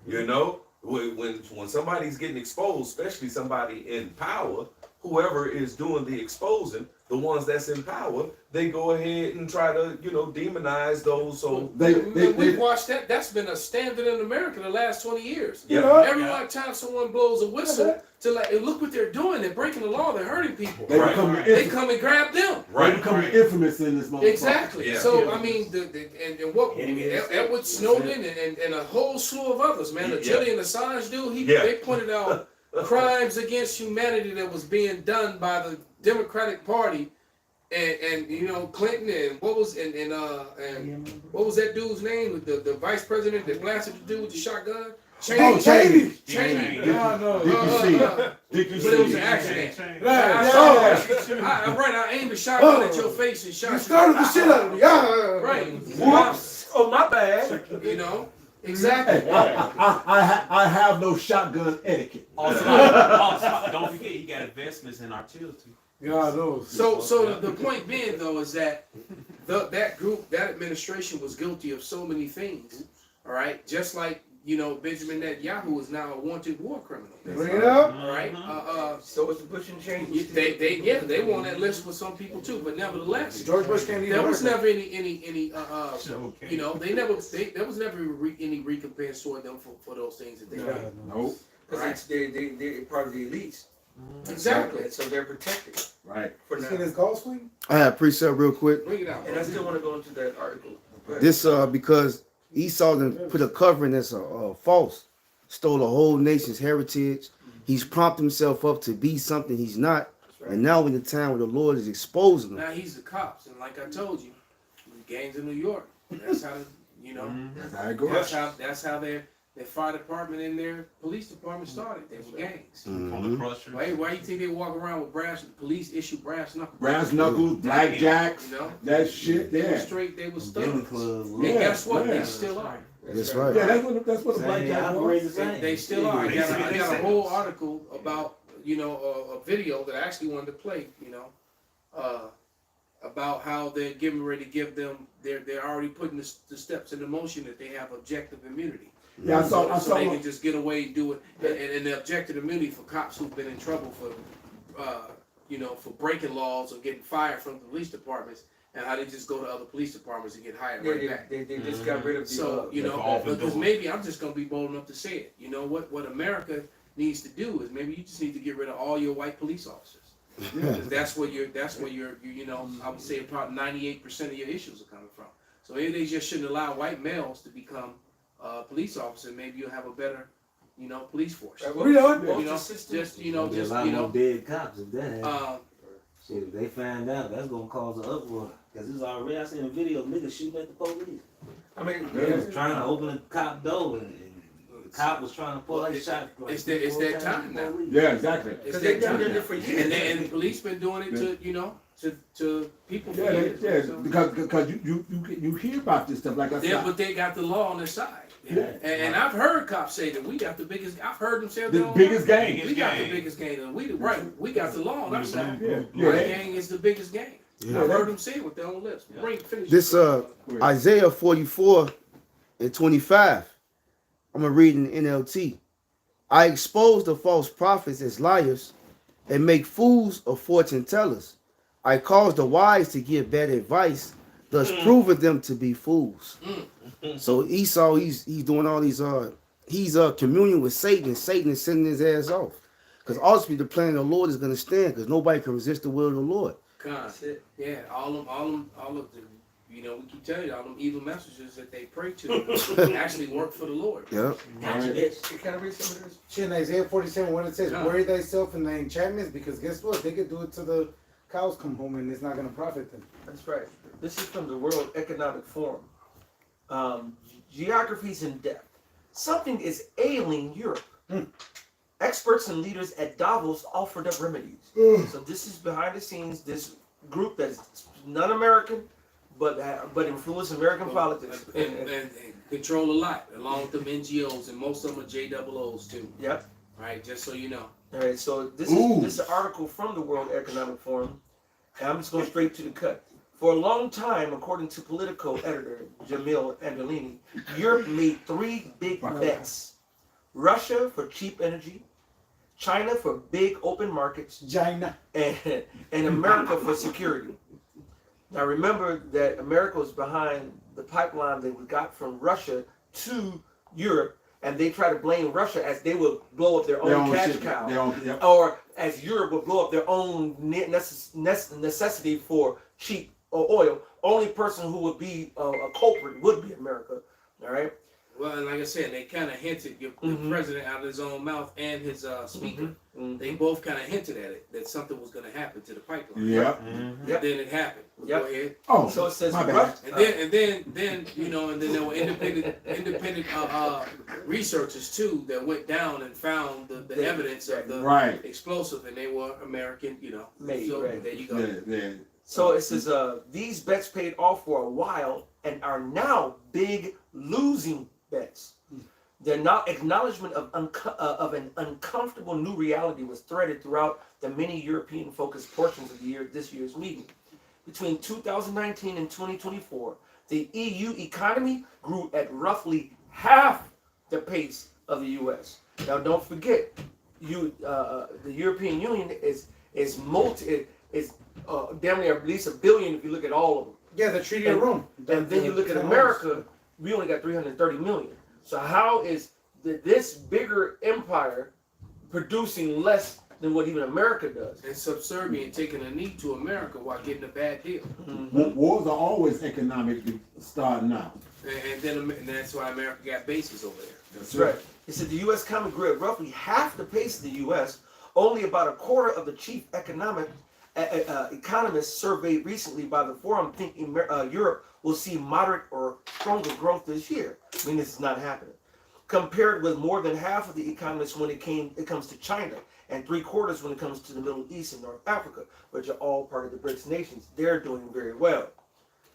You know, when somebody's getting exposed, especially somebody in power, whoever is doing the exposing, the ones that's in power, they go ahead and try to demonize those. So We've watched that. That's been a standard in America the last 20 years. yeah, Every time someone blows a whistle to like, hey, look what they're doing. They're breaking the law. They're hurting people. They Right. become They come and grab them. They right. become infamous in this moment. Exactly. Yeah. So I mean, and what Enemy of the Edward Snowden and a whole slew of others, man. The Yeah. Julian Assange dude, Yeah. they pointed out crimes against humanity that was being done by the Democratic Party, and Clinton and what was what was that dude's name? The vice president that blasted the dude with the shotgun. Oh, Cheney. Cheney. Did you see? Did you But it was see? an accident. Right. I saw it. I aimed a shotgun at your face and shot You started the shit out of me. Yeah. Right. Whoops. Oh, my bad. Exactly. I have no shotgun etiquette. Also, don't forget you got investments in artillery. God knows. So the point being though is that that group, that administration was guilty of so many things. All right, just like Benjamin Netanyahu is now a wanted war criminal. Bring it up. All right. So it's the Bush and Cheney. They were on that list with some people too, but nevertheless, George Bush can't even. there was work. never any Okay. there was never any recompense toward them for those things that they did. God knows. Nope. Because they're part of the elites. Exactly. And so they're protected Right. for See now. this call swing? I have precept real quick. Bring it out. And I still want to go into that article. This because Esau then put a covering that's false, stole a whole nation's heritage. He's propped himself up to be something he's not, and now in the time where the Lord is exposing him. Now he's the cops, and like I told you, gangs in New York. That's how That's how it goes. that's how their fire department and their police department started. They were gangs. On the crusher. Why you think they walk around with police issue brass knuckles? Brass knuckles, blackjacks, that shit They were there. straight. They was Billy thugs. Club. And Yeah, guess what? yeah. They still are. That's right. Yeah, that's what a Same, blackjack operate was. the same. They still are. I They got a say- whole article about a video that I actually wanted to play. About how they're getting ready to give them. They're already putting the steps into motion that they have objective immunity. Yeah, I saw So they one. can just get away and do it. And the objective immunity for cops who've been in trouble for breaking laws or getting fired from the police departments, and how they just go to other police departments and get hired right back. They just got rid of the. So because maybe I'm just gonna be bold enough to say it. You know what America needs to do is maybe you just need to get rid of all your white police officers. Because that's where I would say about 98% of your issues are coming from. So maybe they just shouldn't allow white males to become police officer, maybe you'll have a better, police force. Right, We know it. well, You know, system- just There'll be a lot more dead cops if that happens. Shit, if they find out, that's gonna cause an uproar. Cause it's already, I seen a video of niggas shooting at the police. I mean, They was trying to open the cop door and the cop was trying to pull out a shot. Like, it's that time now. Yeah, exactly. It's because they've that been time there now. for years. And the police been doing it to people for Yeah, years. So- because you hear about this stuff like I said. Yeah, but they got the law on their side. Yeah. And I've heard cops say that we got the biggest. I've heard them say The that biggest gang. We got the biggest gang. And we got the law on our side. Yeah, Our yeah. gang is the biggest gang. Yeah. I've heard them say it with their own lips. Finish This Isaiah 44:25. I'm gonna read in the NLT. I expose the false prophets as liars and make fools of fortune tellers. I cause the wise to give bad advice, thus proving them to be fools. So Esau, he's doing all these he's communing with Satan, and Satan is sending his ass off. Because ultimately the plan of the Lord is gonna stand, because nobody can resist the will of the Lord. Yeah, all of the, we keep telling you, all them evil messages that they pray to actually work for the Lord. Yeah. Gotcha, bitch. Can I read some of this? Shit, in Isaiah 47, when it says, Yeah. worry thyself in thy enchantments, because guess what? They could do it till the cows come home and it's not going to profit them. That's right. This is from the World Economic Forum. Geographies in depth. Something is ailing Europe. Experts and leaders at Davos offered up remedies. So this is behind the scenes. This group that's non-American, but influence American politics. And control a lot, along with them NGOs, and most of them are JOOs too. Yep. Right, just so you know. All right. So this is an article from the World Economic Forum, and I'm just going straight to the cut. For a long time, according to Politico editor Jamil Andolini, Europe made three big bets: Russia for cheap energy, China for big open markets, China. and America for security. Now remember that America was behind the pipeline that we got from Russia to Europe, and they try to blame Russia as they would blow up their own cash cow, or as Europe would blow up their own necessity for cheap oil. Only person who would be a culprit would be America. All right. Well, and like I said, they kind of hinted, the president out of his own mouth and his speaker, they both kind of hinted at it, that something was going to happen to the pipeline. Yep. And then it happened. Yep. Go ahead. Oh, So it says my bad. And then there were independent researchers too that went down and found the evidence of the Right. explosive, and they were American, Made, so right. there you go. Yeah. So it says these bets paid off for a while and are now big losing bets. The acknowledgement of an uncomfortable new reality was threaded throughout the many European-focused portions of this year's meeting. Between 2019 and 2024, the EU economy grew at roughly half the pace of the U.S. Now, don't forget, the European Union is damn near at least $1 billion if you look at all of them. Yeah, the Treaty of Rome. And then you look at America, we only got 330 million. So how is this bigger empire producing less than what even America does? And subservient, taking a knee to America while getting a bad deal. Wars are always economically starting out. And that's why America got bases over there. That's right. He said the U.S. economy grew at roughly half the pace of the U.S. Only about a quarter of the chief economists surveyed recently by the forum think Europe will see moderate or stronger growth this year. I mean, this is not happening. Compared with more than half of the economists when it comes to China, and 3/4 when it comes to the Middle East and North Africa, which are all part of the BRICS nations. They're doing very well.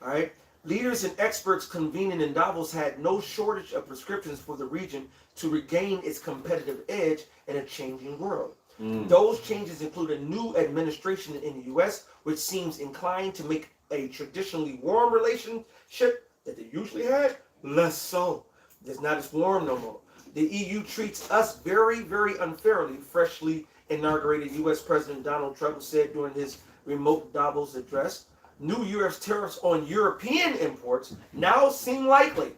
All right. Leaders and experts convening in Davos had no shortage of prescriptions for the region to regain its competitive edge in a changing world. Those changes include a new administration in the U.S., which seems inclined to make a traditionally warm relationship that they usually had less so. It's not as warm no more. The EU treats us very, very unfairly, freshly inaugurated U.S. President Donald Trump said during his remote Davos address. New U.S. tariffs on European imports now seem likely.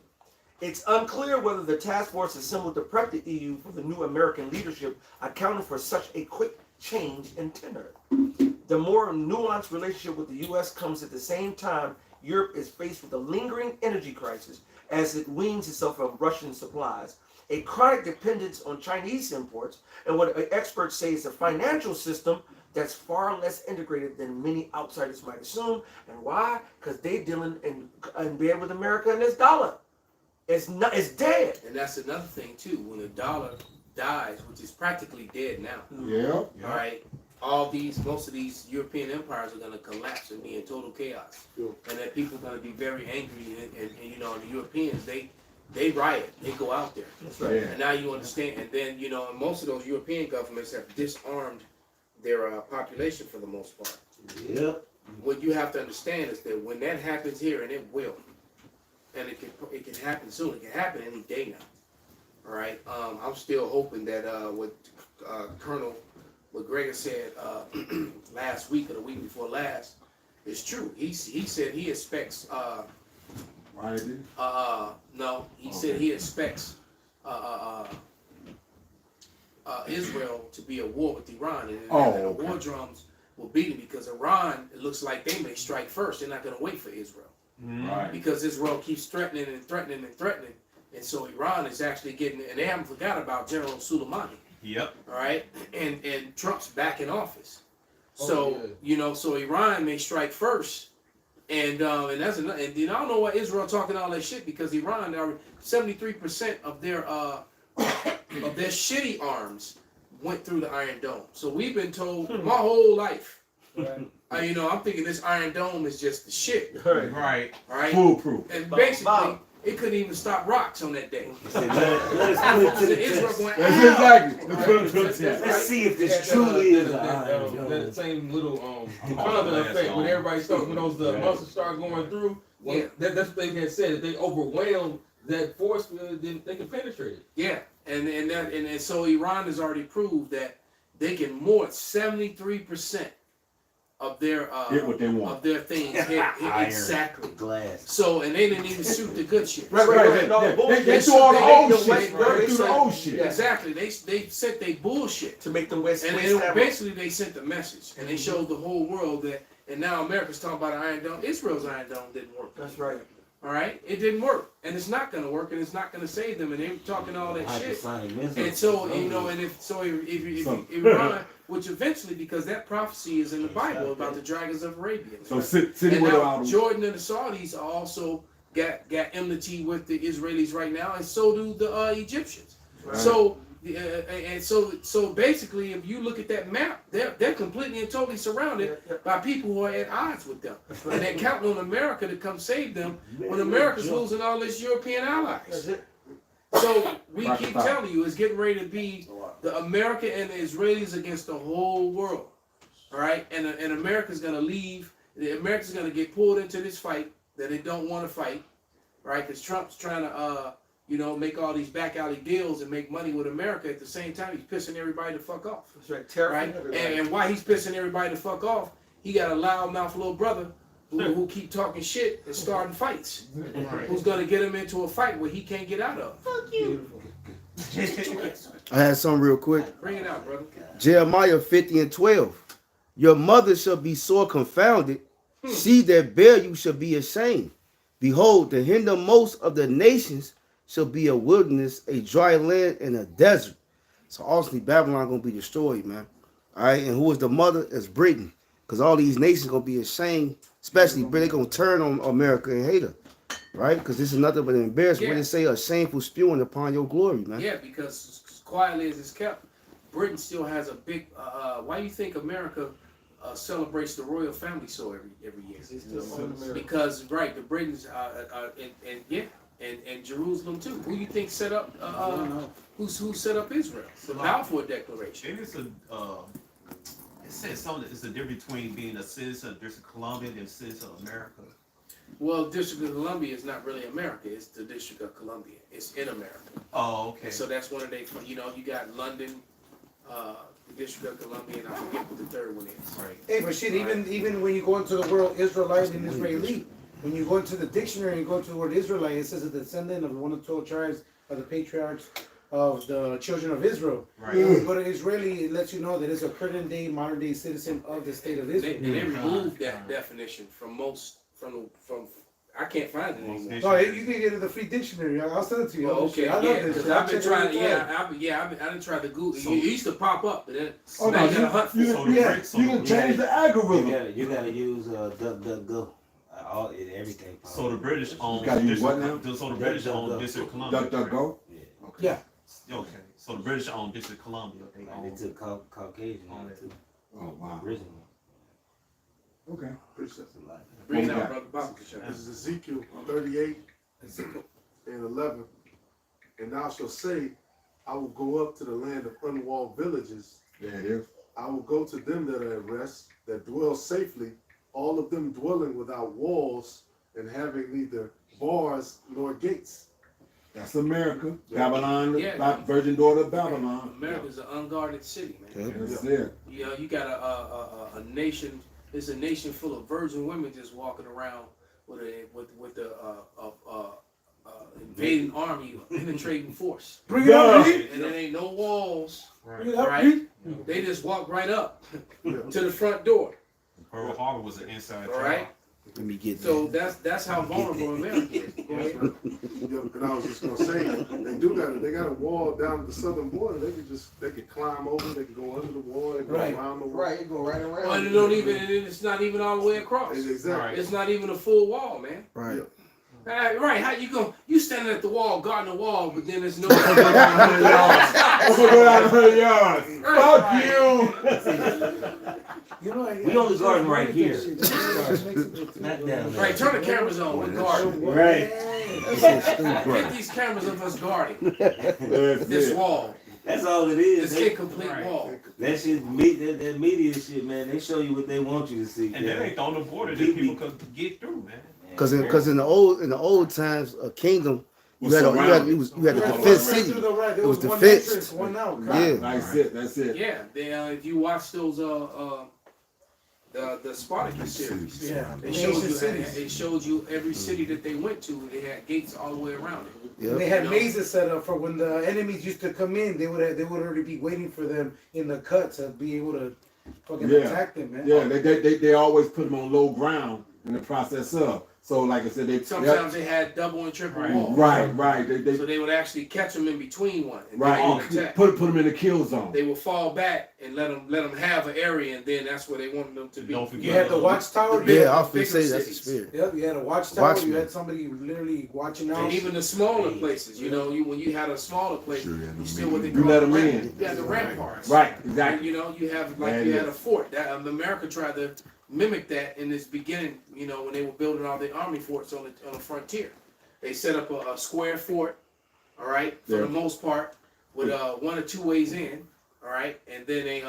It's unclear whether the task force assembled to prep the EU for the new American leadership accounted for such a quick change in tenor. The more nuanced relationship with the U.S. comes at the same time Europe is faced with a lingering energy crisis as it weans itself from Russian supplies, a chronic dependence on Chinese imports, and what experts say is a financial system that's far less integrated than many outsiders might assume. And why? Because they're dealing in bed with America and this dollar. It's dead. And that's another thing too. When the dollar dies, which is practically dead now. Yeah. All right. Most of these European empires are going to collapse and be in total chaos, and that people are going to be very angry. And you know, the Europeans, they riot, they go out there. That's right. Yeah. And now you understand. And then you know, most of those European governments have disarmed their population for the most part. Yep. What you have to understand is that when that happens here, and it will, and it can happen soon. It can happen any day now. All right. I'm still hoping that what Colonel Gregor said last week or the week before last is true. He said he expects. Right. No, he said he expects Israel to be at war with Iran, and the war drums will beat him because Iran, it looks like they may strike first. They're not going to wait for Israel. Right. Because Israel keeps threatening and threatening and threatening, and so Iran is actually getting, and they haven't forgot about General Soleimani. Yep. All right, and Trump's back in office, so you know, so Iran may strike first, and that's another. And I don't know why Israel talking all that shit, because Iran are 73% of their shitty arms went through the Iron Dome. So we've been told my whole life. You know, I'm thinking this Iron Dome is just the shit. Right. All right. Foolproof. And basically, it couldn't even stop rocks on that day. Let us put it to the Israel test. going, Exactly. Let's see if this truly is that same little compounding effect when everybody starts, when the monsters start going through. Well, that's what they had said. If they overwhelm that force field, then they can penetrate it. Yeah, and so Iran has already proved that they can more 73% of their Get what they want. of their things hit exactly. Glass. So and they didn't even shoot the good shit. Right. No, bullshit. They threw all the old They shit. They threw the old shit. Exactly. They sent they bullshit. to make them waste. And waste ammo. basically they sent the message, and they showed the whole world that. And now America's talking about an Iron Dome. Israel's Iron Dome didn't work. That's right. All right, it didn't work, and it's not going to work, and it's not going to save them. And they were talking all that shit. And so you know, and if Iran, which eventually, because that prophecy is in the Bible about the dragons of Arabia. So city And with now them. Jordan and the Saudis are also got enmity with the Israelis right now, and so do the Egyptians. Right. So so basically, if you look at that map, they're completely and totally surrounded by people who are at odds with them, and they're counting on America to come save them when America's losing all its European allies. So we keep telling you, it's getting ready to be the America and the Israelis against the whole world. All right, and America's gonna leave. America's gonna get pulled into this fight that they don't want to fight, right? Because Trump's trying to you know, make all these back alley deals and make money with America. At the same time, he's pissing everybody the fuck off. That's right. Right? And why he's pissing everybody the fuck off, he got a loudmouth little brother who keep talking shit and starting fights. Who's going to get him into a fight where he can't get out of. Fuck you. I had something real quick. Bring it out, brother. Jeremiah 50:12. Your mother shall be sore confounded. She that bare you shall be ashamed. Behold, the hindermost of the nations shall be a wilderness, a dry land, and a desert. So ultimately, Babylon gonna be destroyed, man. All right, and who is the mother? It's Britain, because all these nations gonna be ashamed, especially Britain. They gonna turn on America and hate her, right? Because this is nothing but an embarrassment. What they say, a shameful spewing upon your glory, man. Yeah, because as quietly as it's kept, Britain still has a big. Why do you think America celebrates the royal family so every year? Because the Britons and Jerusalem too. Who you think set up? Who set up Israel? The Balfour Declaration. Maybe it says something. It's the difference between being a citizen of District of Columbia and a citizen of America. Well, District of Columbia is not really America. It's the District of Columbia. It's in America. Oh, okay. And so that's one of they. You know, you got London, the District of Columbia, and I forget what the third one is. Right. Hey, but shit, even when you go into the word Israelite and Israeli, when you go into the dictionary and go to the word Israelite, it says a descendant of one of the 12 tribes of the patriarchs of the children of Israel. Right. But an Israeli, it lets you know that it's a current day, modern day citizen of the state of Israel. They removed that definition from I can't find it anymore. Oh, you can get it in the free dictionary. I'll send it to you. Oh, okay, I love yeah, this because shit. I've been check it trying. every time. I didn't try to Google. So- It used to pop up, but then Oh, now no, you gotta hunt for you, it. So the yeah, Brits- so you the can change the algorithm. You gotta use DuckDuckGo. All everything. So the British own gotta use what District- now? So the British own District of Columbia. DuckDuckGo. Yeah. Okay. Yeah. Okay. So the British own District of Columbia. They Like own. they took Caucasian on it too. Oh wow. Original. Okay. Appreciate That's a lot. Bring it What we out, got? brother Bobby. This is Ezekiel 38 and 11. And thou shalt say, I will go up to the land of unwalled villages. There it is. I will go to them that are at rest, that dwell safely, all of them dwelling without walls and having neither bars nor gates. That's America. Babylon, Yeah. virgin daughter of Babylon. America's an unguarded city, man. That's it. You know, you got a nation. It's a nation full of virgin women just walking around with the invading army, penetrating force, Bring it up, Pete. and there ain't no walls. Bring it up, Right. Pete. They just walk right up to the front door. Pearl Harbor was an inside All right. Let me get So that. that's how vulnerable America is. Go ahead. And I was just gonna say, they got a wall down at the southern border. They could climb over, they could go under the wall, they could go Right. around the wall. Right, you go right around. Well, it don't even. It's not even all the way across. Exactly. It's not even a full wall, man. Right. Right? How you go? You standing at the wall, guarding the wall, but then there's no. I'm gonna go down 100 yards. Fuck you. You know, We only garden right here. Not Not down there. Right, turn the cameras on. We're guarding. Right. Get these cameras of us guarding That's this it. wall, That's all it is. this incomplete Right. wall. That shit, that media shit, man. They show you what they want you to see. And that ain't on the border that people could get through, man. Because in the old times, a kingdom, you had a defense city. It was was one defense. entrance, one out. Yeah. That's it. That's it. Yeah, they, if you watch those the Spartacus series, Yeah. they Nation showed you cities. it showed you every city that they went to. They had gates all the way around it. Yep. They had You know? mazes set up for when the enemies used to come in. They would already be waiting for them in the cut to be able to fucking Yeah. attack them, man. Yeah, they always put them on low ground in the process of. So like I said, Sometimes they had double and triple Right. walls. right. They So they would actually catch them in between one. And right. They would and attack. put them in the kill zone. They would fall back and let them have an area, and then that's where they wanted them to be. Don't forget. You had the watchtower. big- Yeah, I was bigger gonna say that's the cities. spirit. Yep, you had a watchtower. You Watchmen. had somebody literally watching out. And even the smaller places, you know, when you had a smaller place, you still what they You call let 'em ramp- in. You had the ramparts. Right, And, exactly. you know, you have That you had is. a fort. That America tried to mimic that in this beginning. You know, when they were building all the army forts on the frontier, they set up a square fort. All right, for Yeah. the most part, with one or two ways in. All right, and then they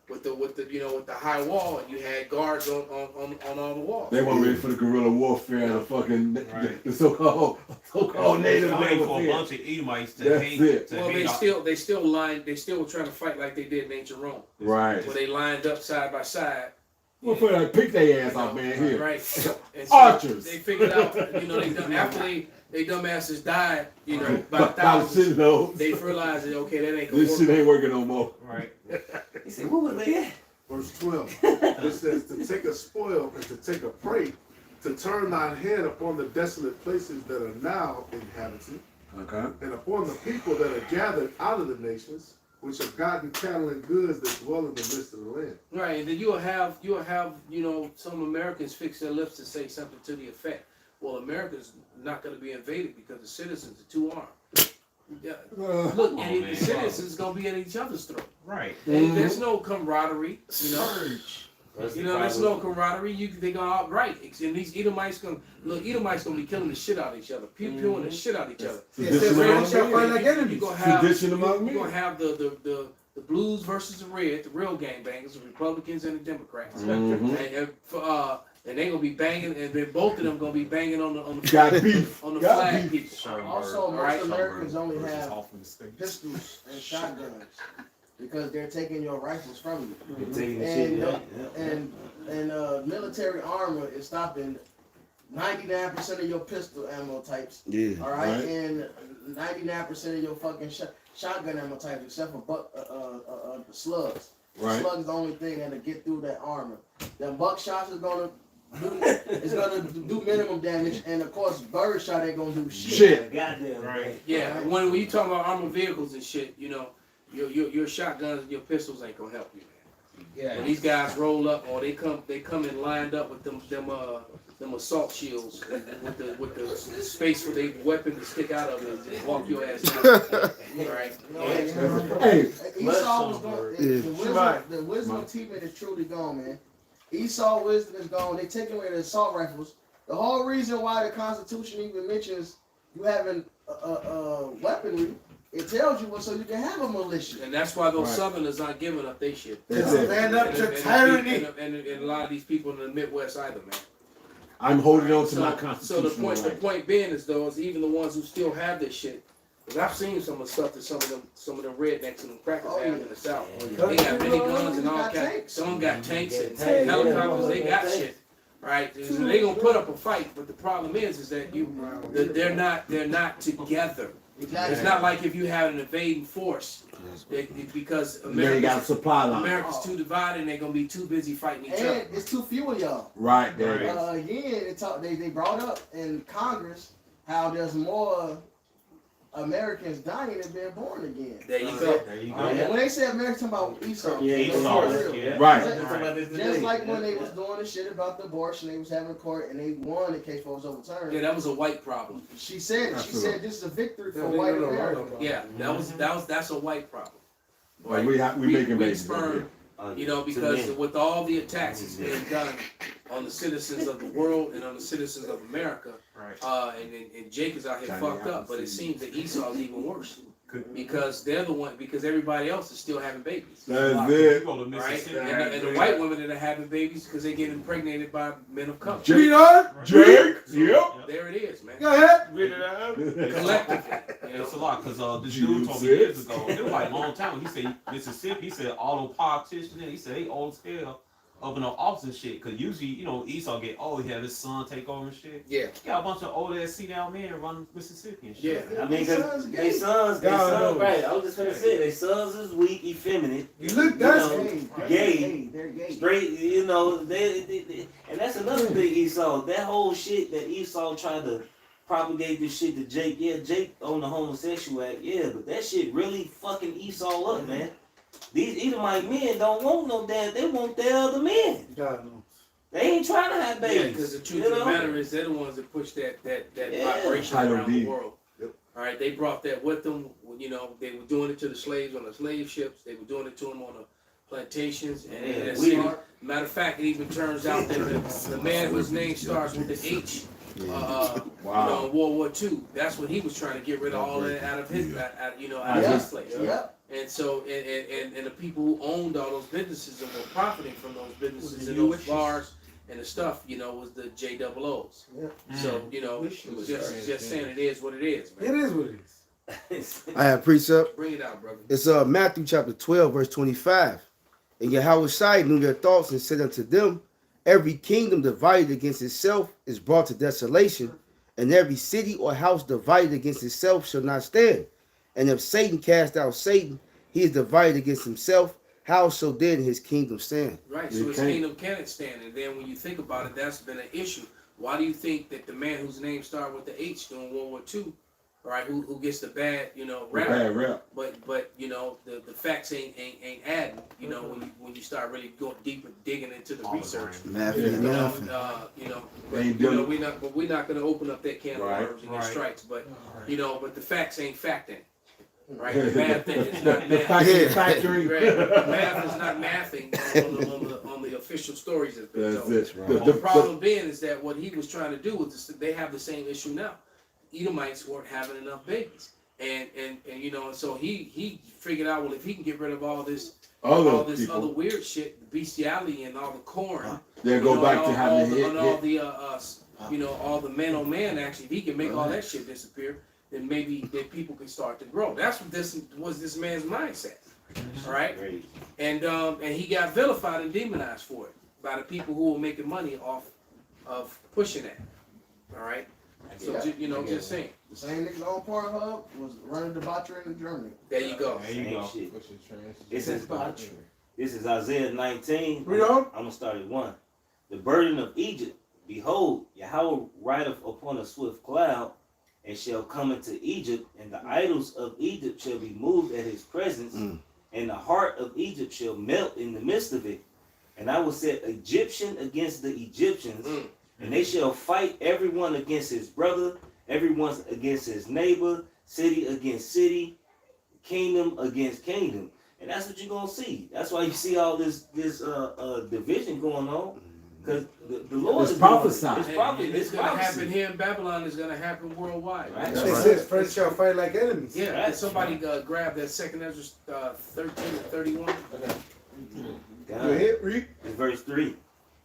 with the high wall, and you had guards on all the walls. They weren't ready for the guerrilla warfare, the fucking Right. the so-called native Waiting for a warfare. bunch of Edomites to That's hate. it. To Well, hate they still were trying to fight like they did in ancient Rome, Right. where they lined up side by side. Well, for that, pick their ass off, man. Here. Right. And so Archers. They figured out, you know, after they dumbasses died, you know, by By the thousands, shit, though. they realized that okay, that ain't gonna This shit work. ain't working no more. Right. He said, what was they at? Verse 12. It says to take a spoil and to take a prey, to turn thine hand upon the desolate places that are now inhabited, Okay. and upon the people that are gathered out of the nations, which have gotten cattle and goods that dwell in the midst of the land. Right, and then you'll have, you know, some Americans fix their lips to say something to the effect, well, America's not going to be invaded because the citizens are too armed. Yeah. Look, on, and man. the citizens gonna be at each other's throat. Right. There's no camaraderie, you know. That's You the know, there's problem. no camaraderie. They go outright, and these Edomites gonna be killing the shit out of each other, pewing the shit out of each other. Yeah, so they shall fight like enemies. You're gonna have, Tradition among you're gonna men. have the blues versus the red, the real gangbangers, the Republicans and the Democrats, and they gonna be banging, and then both of them gonna be banging on the Got beef. on the Got flag beef. piece. Also, most Alright. Americans only Versus have Hoffman State. pistols and shotguns because they're taking your rifles from you. You're taking the shit, And, yeah. and military armor is stopping 99% of your pistol ammo types. Yeah. All right, Right. and 99% of your fucking shotgun ammo types, except for slugs. Right. Slugs is the only thing that'll get through that armor. The buckshots is gonna it's gonna do minimum damage, and of course, birdshot ain't gonna do shit. Goddamn. Right. Yeah, when you talk about armored vehicles and shit, you know, your shotguns and your pistols ain't gonna help you, man. Yeah. When these guys roll up, or they come in lined up with them assault shields with the space for their weapon to stick out of it and just walk your ass down. Right? Hey, Esau was going. Yeah. The wisdom teammate is truly gone, man. Esau wisdom is gone. They taking away the assault rifles. The whole reason why the Constitution even mentions you having weaponry, it tells you what, so you can have a militia. And that's why those Right. Southerners aren't giving up their shit. That's it. Stand up to And tyranny. a lot of these people in the Midwest either, man. I'm holding on to So- my So constitutional the right. point being is though, is even the ones who still have this shit, because I've seen some of the stuff that some of them rednecks and them crackers have in the South. They got mini guns and all Got kinds. tanks. Some got tanks and Tanks. helicopters. They got Tanks. shit, right? So they gonna put up a fight, but the problem is that they're not together. Exactly. It's not like if you have an invading force, because They got a supply line. America's too divided and they're gonna be too busy fighting each other. And it's too few of y'all. Right there. it is. Again, they brought up in Congress how there's more Americans dying than being born again. There you go. There you go. And when they say Americans, talking about Esau. Yeah, It's Esau. for real. Yeah. Right. Just like when they was doing the shit about the abortion, they was having court and they won the case for it was overturned. Yeah, that was a white problem. She said Absolutely. this is a victory for Yeah, white no, no, no, America. no, no. Yeah, that's a white problem. Like we making babies. sperm, you know, because with all the attacks that's being done on the citizens of the world and on the citizens of America, Right. and Jake is out here Johnny, fucked I up, but can it see seems that Esau's even worse Could- because they're the one because everybody else is still having babies. That's You it. go to Right, Mississippi. and the white women that are having babies because they get impregnated by men of color. Jake. Right. Jake. So, Yep. There it is, man. Go ahead. Collectively, you know? It's a lot because this dude told me years ago, it was like a long time. He said Mississippi. He said all the politicians. He said they old as hell up in the office and shit. Because usually, you know, Esau get he had his son take over and shit. Yeah. He got a bunch of old ass down men run Mississippi and shit. Yeah. I mean, cause they sons, right? I was just gonna say, they sons is weak, effeminate, You look that's gay, They're gay. straight. You know, they, and that's another thing. Esau, that whole shit that Esau tried to propagate this shit to Jake. Yeah, Jake on the homosexual act. Yeah, but that shit really fucking Esau up, man. These Edomite men don't want no dad. They want their other men. God no. They ain't trying to have Yeah, babies. because the truth you of the know? matter is they're the ones that push that Yeah. vibration Title around D. the world. Yep. All right, they brought that with them. You know, they were doing it to the slaves on the slave ships. They were doing it to them on the plantations. And in that city, matter of fact, it even turns out that the man whose name starts with the H, you know, in World War II, that's when he was trying to get rid of all that out of his, out of his place. Yep. And so, and the people who owned all those businesses and were profiting from those businesses and those bars and the stuff, you know, was the JOOs. Yep. So, you know, just saying it is what it is, It man. is what it is. I have precept. Bring it out, brother. It's Matthew chapter 12, verse 25. And Yahweh Shai knew their thoughts and said unto them, every kingdom divided against itself is brought to desolation, and every city or house divided against itself shall not stand. And if Satan cast out Satan, he is divided against himself. How shall then his kingdom stand? Right, so his kingdom cannot stand. And then when you think about it, that's been an issue. Why do you think that the man whose name started with the H during World War II, all right, who gets the bad, you know, rap, Bad rap. but you know, the facts ain't adding, you know, when you start really going deeper, digging into the research. Math Yeah. ain't nothing. You know, Ain't you know, doing- we're not gonna open up that can of Right. worms and get Right. strikes, but you know, but the facts ain't facting, right? The math thing is not The math. factory. Right. Math is not mathing on the official stories that's been That's told. it. Right. The problem being is that what he was trying to do was they have the same issue now. Edomites weren't having enough babies, and you know, and so he figured out, well, if he can get rid of all this other people. weird shit, the bestiality and all the corn, They'll you go know, back and to all having the, hit. and all the you know, all the man on man action. If he can make all that shit disappear, then maybe that people can start to grow. That's what this was this man's mindset. All right, Great. and he got vilified and demonized for it by the people who were making money off of pushing that. All right, so you know, just saying. The same nigga on Pornhub was running debauchery in Germany. There you go. There you Same go. shit. Which is trans. This is Isaiah 19. Read on. I'm gonna start at 1. The burden of Egypt Behold, Yahweh rideth upon a swift cloud, and shall come into Egypt, and the idols of Egypt shall be moved at his presence, and the heart of Egypt shall melt in the midst of it. And I will set Egyptian against the Egyptians, and they shall fight everyone against his brother, everyone against his neighbor, city against city, kingdom against kingdom. And that's what you're gonna see. That's why you see all this division going on. Because the Lord It's is prophesied. It's going to happen here in Babylon. It's going to happen worldwide. Right. It says friends shall fight like enemies. Yeah. Right. Can somebody grab that second Ezra 13 to 31? Go ahead, read. In verse 3.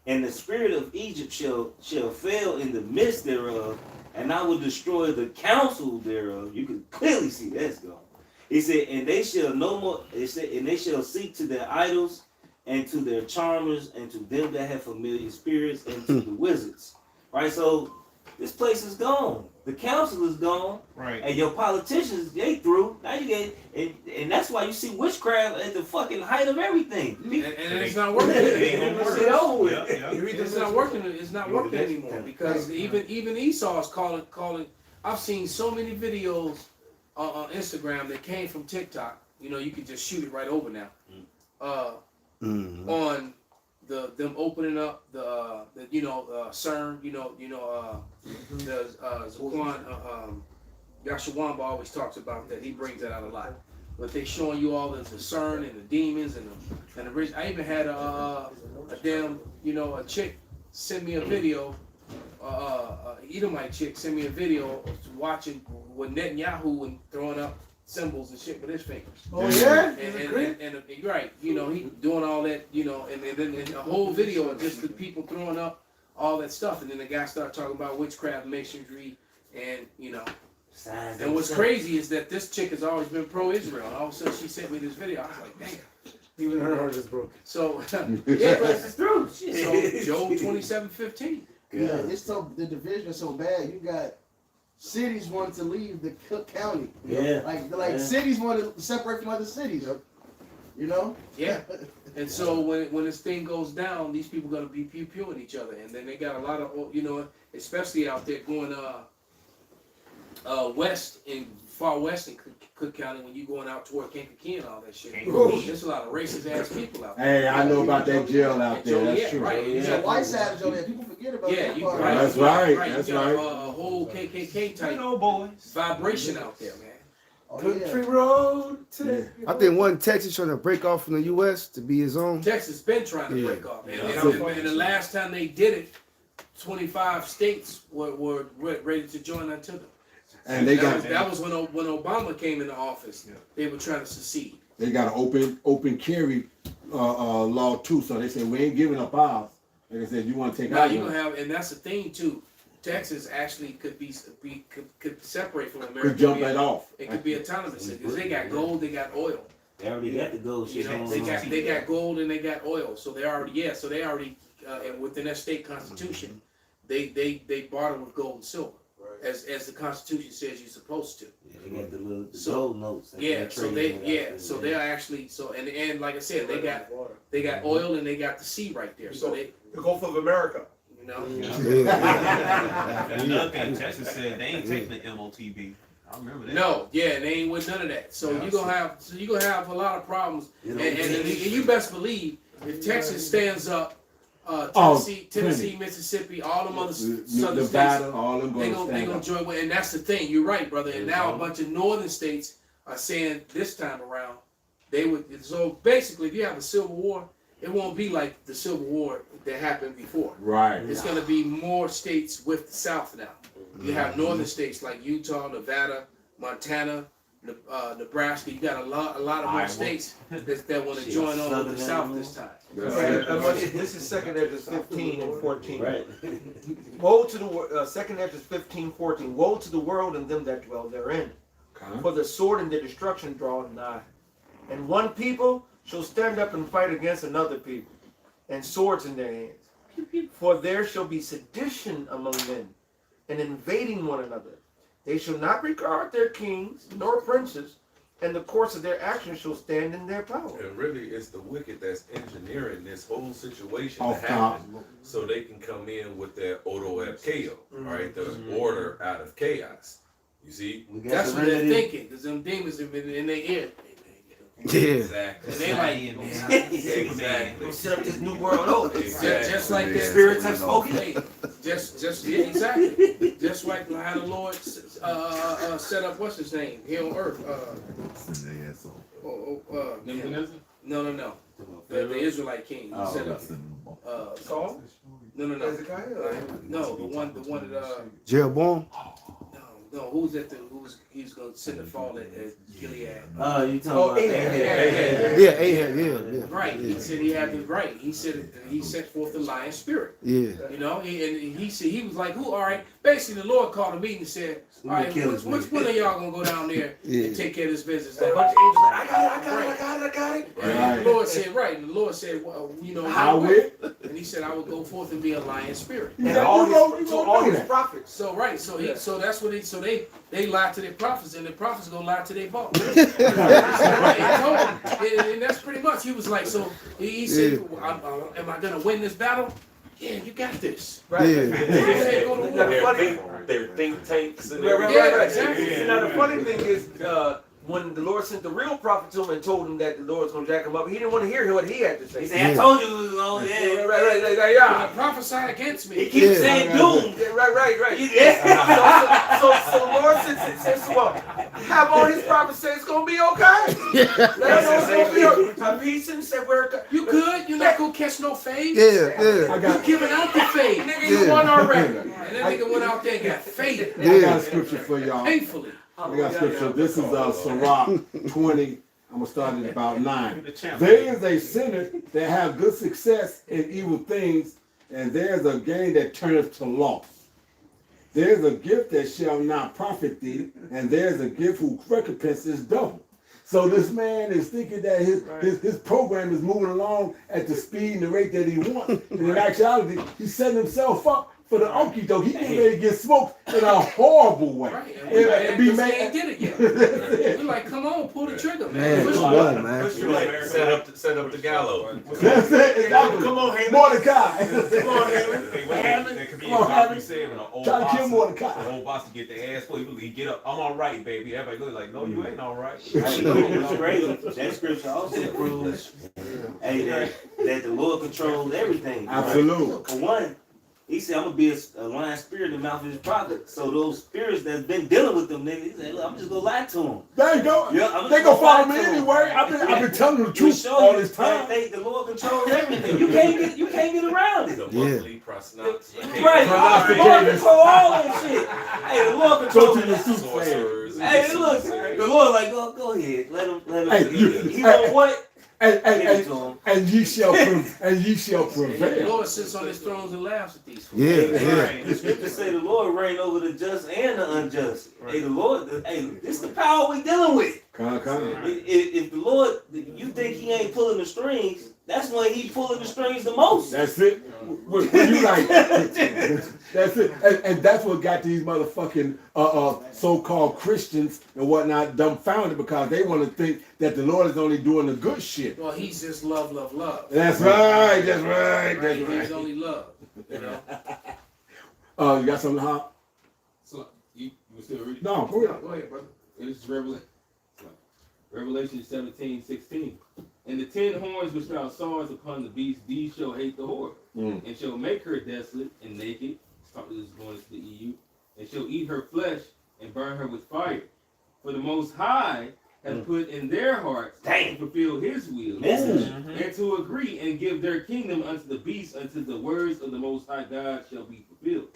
And the spirit of Egypt shall fail in the midst thereof, and I will destroy the counsel thereof. You can clearly see that's gone. He said, and they shall no more, it said, and they shall seek to their idols, and to their charmers, and to them that have familiar spirits, and to the wizards. Right? So this place is gone. The council is gone. Right. And your politicians, they through. Now you get, and that's why you see witchcraft at the fucking height of everything. And it's not working. It's over with. It's not working. It's not working anymore because even Esau is calling. I've seen so many videos on Instagram that came from TikTok. You know, you can just shoot it right over now. On them opening up the CERN, the Zaquan, Yashawamba always talks about that. He brings that out a lot. But they showing you all the CERN and the demons and the rich. I even had a damn a chick send me a video. Edomite chick send me a video watching with Netanyahu and throwing up symbols and shit with his fingers. Oh yeah, and you're right. You know, he doing all that. You know, and then a whole video of just the people throwing up all that stuff, and then the guy started talking about witchcraft, masonry, and And what's crazy is that this chick has always been pro-Israel. And all of a sudden, she sent me this video. I was like, damn. Even her heart is broken. So Yeah, but it's true. So Job 27:15. Yeah, it's so the division is so bad. You got cities wanting to leave the Cook County. Yeah. Like cities want to separate from other cities. You know? Yeah. And so when this thing goes down, these people are gonna be pew-pewing each other, and then they got a lot of especially out there going far west in Cook County when you going out toward Kankakee and all that shit. There's a lot of racist ass people out there. Hey, I know about that jail out there. That's true. Right. Yeah, white savage over there. People forget about that part. Right. That's right. That's right. A whole KKK type boys. vibration out there, man. Oh, Country road. I think one Texas trying to break off from the U.S. to be his own. Texas been trying to break off, and the last time they did it, 25 states were ready to join unto them. And they that was when Obama came into office. Yeah. They were trying to secede. They got an open carry law too. So they said we ain't giving up ours. Like I said, you want to take Now out. you gonna have, and that's the thing too. Texas actually could separate from America. Could jump that off. It could be autonomous because they got gold, they got oil. They already got the gold shit. They got gold and they got oil. So they already and within their state constitution, they barter with gold and silver. As the Constitution says you're supposed to. Yeah, they got the gold notes. So they're actually and like I said, they got oil and they got the sea right there. So the Gulf of America. You know. And another thing, Texas said they ain't taking the MOTB. I remember that. No, and they ain't with none of that. So you're gonna have a lot of problems. And you best believe if Texas stands up, Tennessee, Mississippi, all them other southern states, all them they gonna join. And that's the thing. You're right, brother. And now a bunch of northern states are saying this time around they would. So basically, if you have a civil war, it won't be like the Civil War that happened before. Right. It's gonna be more states with the South now. You have northern states like Utah, Nevada, Montana, Nebraska. You got a lot of more states that want to join on with the South this time. This is 2nd Ezra 15 and 14. Right. Woe to the 2nd Ezra 15:14. Woe to the world and them that dwell therein. For the sword and the destruction draweth nigh. And one people shall stand up and fight against another people, and swords in their hands. For there shall be sedition among men, and invading one another. They shall not regard their kings nor princes, and the course of their actions shall stand in their power. And really, it's the wicked that's engineering this whole situation to Off happen, top. so they can come in with their Odo et Chaos, right? The Mhm. order out of chaos. You see? We got That's to what they're remedy- thinking, because them demons have been in their ear. Yeah. Exactly. And they like, Exactly. Set up this new world order. just like that. Spirits have spoken. Hey, yeah, exactly. Just like how the Lord set up what's his name here on earth. Nebuchadnezzar? No. The Israelite king. He set up Saul? no. Hezekiah? No, the one that Jeroboam. no, who's he's gonna send the fall at Gilead. You talking Oh, about Ahab. Yeah, Ahab. Yeah. Right. He said he had the right. He said he set forth the lion spirit. Yeah. You know, he said he was like, who? All right. Basically, the Lord called a meeting and said, all right, which one of y'all gonna go down there Yeah. and take care of this business? A bunch of angels like, I got it. And the Lord said, right. And the Lord said, well, you know, How it? and he said, I will go forth and be a lion spirit. And all his prophets. So right, so that's what they lie to their prophets, and the prophets gonna lie to their boss. And that's pretty much. He was like, so he said, am I gonna win this battle? Yeah, you got this. Right. Yeah. Their think tanks and Right. exactly. Now the funny thing is, when the Lord sent the real prophet to him and told him that the Lord's gonna jack him up, he didn't want to hear what he had to say. He said, I told you, yeah. Right. Prophesy against me. He keeps saying doom. Yeah, right. Yeah. So the Lord says, well, have all his prophets say it's gonna be okay. Let us know it's gonna be a peace and say You good? You're not gonna catch no fade. Yeah. You giving out the fade. Nigga, you won already. And that nigga went out there and got faded. I got a scripture for y'all. Painfully. I got scripture. This is Sirach 20. I'm gonna start at about 9. There is a sinner that have good success in evil things, and there's a gain that turneth to loss. There's a gift that shall not profit thee, and there's a gift whose recompense is double. So this man is thinking that his program is moving along at the speed and the rate that he wants. And in actuality, he's setting himself up for the okie doke. He getting ready to get smoked in a horrible way. Right. And be We mad. ain't did it yet. We're like, come on, pull the trigger, man. Man, come on, man. Set up the gallows. That's it. Exactly. Come on, Haman. Mordecai. Come on, Haman. That could be Come on, a Harry. you said when an old Try to kill boss, Mordecai. the old boss to get the ass full, he get up. I'm all right, baby. Everybody look like, no, you ain't all right. It's crazy. That scripture also proves that the Lord controls everything. Absolutely. For one, he said, I'm going to be a lying spirit in the mouth of his prophet. So those spirits that's been dealing with them niggas, he said, look, I'm just going to lie to them. There you go. Yeah, They gonna follow me anyway. I've been telling them the truth all this time. The Lord controls everything. You can't get around it. The monthly prognostic. Right. The Lord control all that shit. Hey, the Lord Go controls to the it. soothsayer. Hey, look, the Lord like, go ahead. Let him. Hey, He want what? And ye shall The prevail. Lord sits on his thrones and laughs at these. Yeah. The scriptures say the Lord reign over the just and the unjust. Hey, the Lord, this the power we dealing with. Come. If the Lord, you think he ain't pulling the strings, that's when he pulling the strings the most. That's it. When you like, that's it. And that's what got these motherfucking so-called Christians and whatnot dumbfounded, because they want to think that the Lord is only doing the good shit. Well, he's just love. That's right. That's right. He's only love. You know. You got something, Hop? So, you still reading? No, go ahead. Go ahead, brother. This is Revelation 17:16. And the 10 horns which thou sawest upon the beast, these shall hate the whore, and shall make her desolate and naked. This is going to the EU. And shall eat her flesh and burn her with fire. For the Most High has put in their hearts to fulfill his will, and to agree and give their kingdom unto the beast, until the words of the Most High God shall be fulfilled.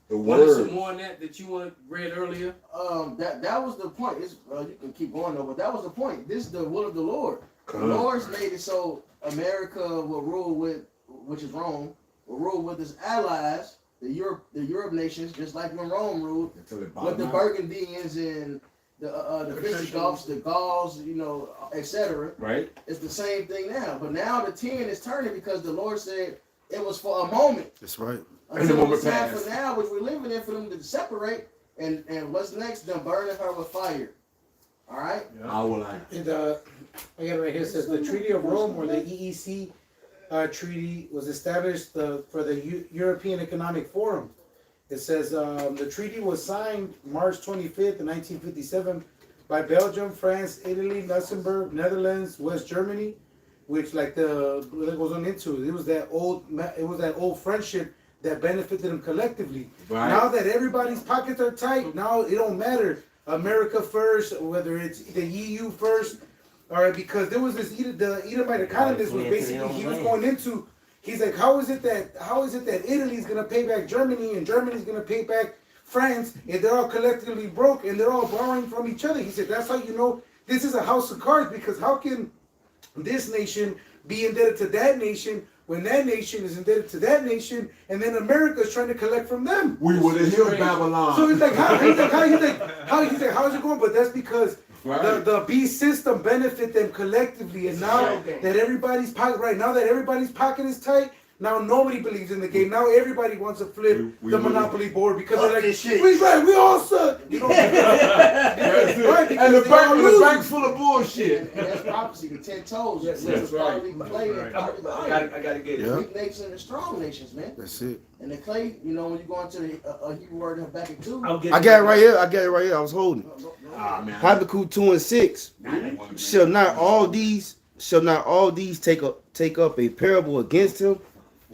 The Wanted some word. more on that you read earlier? That was the point. You can keep going though, but that was the point. This is the will of the Lord. The Lord's made it so America will rule with, which is Rome, will rule with its allies, the Europe nations, just like when Rome ruled, with the Burgundians and the Visigoths, the Gauls, etc. Right. It's the same thing now. But now the 10 is turning because the Lord said it was for a moment. That's right. Until it's time for now, which we're living in, for them to separate. And what's next? Them burning her with fire. All right. I will like. And, I got it right here. It says the Treaty of Rome, or the EEC treaty, was established for the European Economic Forum. It says the treaty was signed March 25th, 1957, by Belgium, France, Italy, Luxembourg, Netherlands, West Germany, which like it goes on into it was that old friendship that benefited them collectively. Right. Now that everybody's pockets are tight, now it don't matter. America first, whether it's the EU first. All right, because there was this the Edomite economist was basically he was going into. He's like, how is it that Italy's gonna pay back Germany and Germany's gonna pay back France if they're all collectively broke and they're all borrowing from each other? He said that's how you know this is a house of cards, because how can this nation be indebted to that nation when that nation is indebted to that nation, and then America is trying to collect from them? We would have healed Babylon. So he's like, how is it going? But that's because the beast system benefit them collectively, and now that everybody's pocket is tight, now nobody believes in the game. Now everybody wants to flip the monopoly board because they're like, we all suck. You know, right, and the bank's full of bullshit. And that's prophecy. The 10 toes. Yes, That's right. I gotta get it. Yeah. Weak nations and the strong nations, man. That's it. And the clay, you know, when you go into the Hebrew word Habakkuk 2. I got it right here. I was holding it. Ah, man. Habakkuk 2:6. Shall not all these take up a parable against him,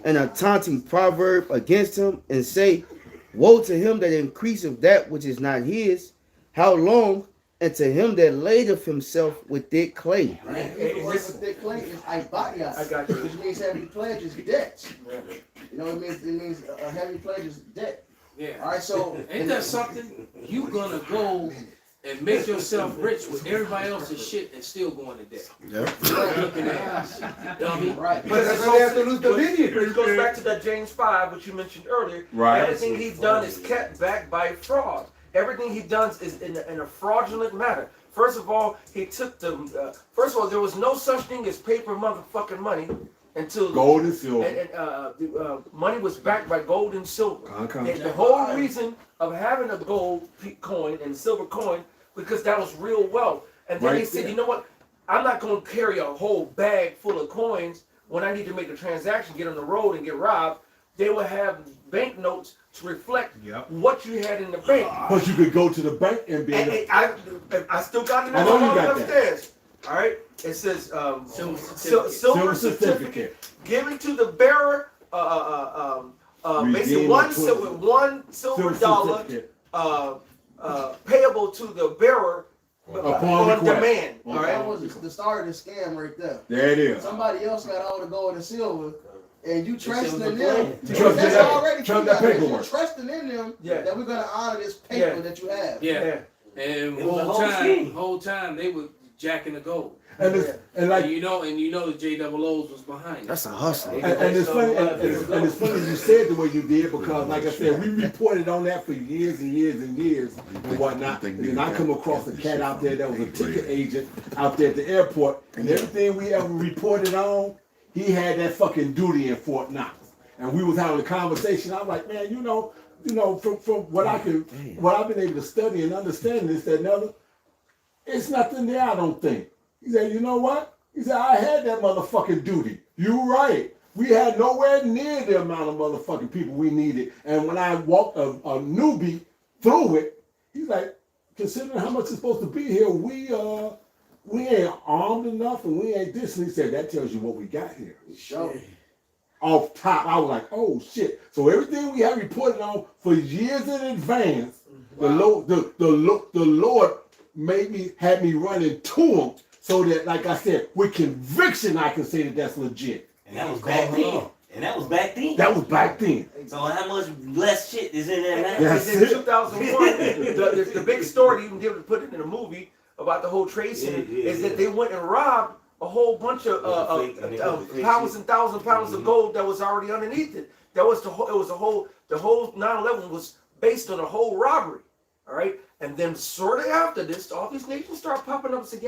and a taunting proverb against him, and say, woe to him that increaseth that which is not his, how long? And to him that ladeth himself with thick clay. Right. The word for thick clay is ibatias. I got you. Which means heavy pledges, debts. You know, it means a heavy pledge is debt. Yeah. All right, so Ain't that something? You gonna go and make yourself rich with everybody else's shit and still going to debt. Yep. Looking at dummy. right. But that's why they have to lose dominion. It goes back to that James 5, which you mentioned earlier. Right. Everything he's done is kept back by fraud. Everything he does is in a fraudulent manner. First of all, he took the. First of all, there was no such thing as paper motherfucking money until Gold and silver. And money was backed by gold and silver. Okay. And the whole reason of having a gold coin and silver coin, because that was real wealth. And then Right they said, there. you know what? I'm not going to carry a whole bag full of coins when I need to make a transaction, get on the road and get robbed. They would have banknotes to reflect what you had in the bank. But you could go to the bank and be able And to. I still got it in I know you the got that. upstairs. All right. It says silver Silver certificate given to the bearer. Basically Redeemed one with silver dollar certificate. payable to the bearer Upon on request. demand. All That right. was the start of the scam right there. There it is. Somebody else got all the gold and silver, and you trusting was in the them. plan. You trusting That's that- already trusting that pre-established. paperwork. You're trusting in them Yeah. that we're gonna honor this paper Yeah. that you have. Yeah. And It was a whole scheme. whole time they were jacking the gold. And it's, and like And you know the JOOs was behind it. That's a hustle. and it's funny, and it's funny you said the way you did, because like I said, we reported on that for years and years and years and whatnot. And I come across a cat out there that was a ticket agent out there at the airport, and everything we ever reported on, he had that fucking duty in Fort Knox. And we was having a conversation. I'm like, man, you know, from what I've been able to study and understand this, that, and other, it's nothing there, I don't think. He said, you know what? He said, I had that motherfucking duty. You right. We had nowhere near the amount of motherfucking people we needed. And when I walked a newbie through it, he's like, considering how much is supposed to be here, we ain't armed enough and we ain't this. And he said, that tells you what we got here. Sure. Off top, I was like, oh shit. So everything we had reported on for years in advance, the Lord had me run into him, so that, like I said, with conviction, I can say that that's legit. And that was back then. And that was back then. That was back then. So how much less shit is in there now? That's in it. 2001, the big story, you can give it, put it in a movie about the whole trade center, is that they went and robbed a whole bunch of pounds and thousand pounds of gold that was already underneath it. That was the whole 9/11 was based on a whole robbery. All right, and then shortly after this, all these nations start popping up and say,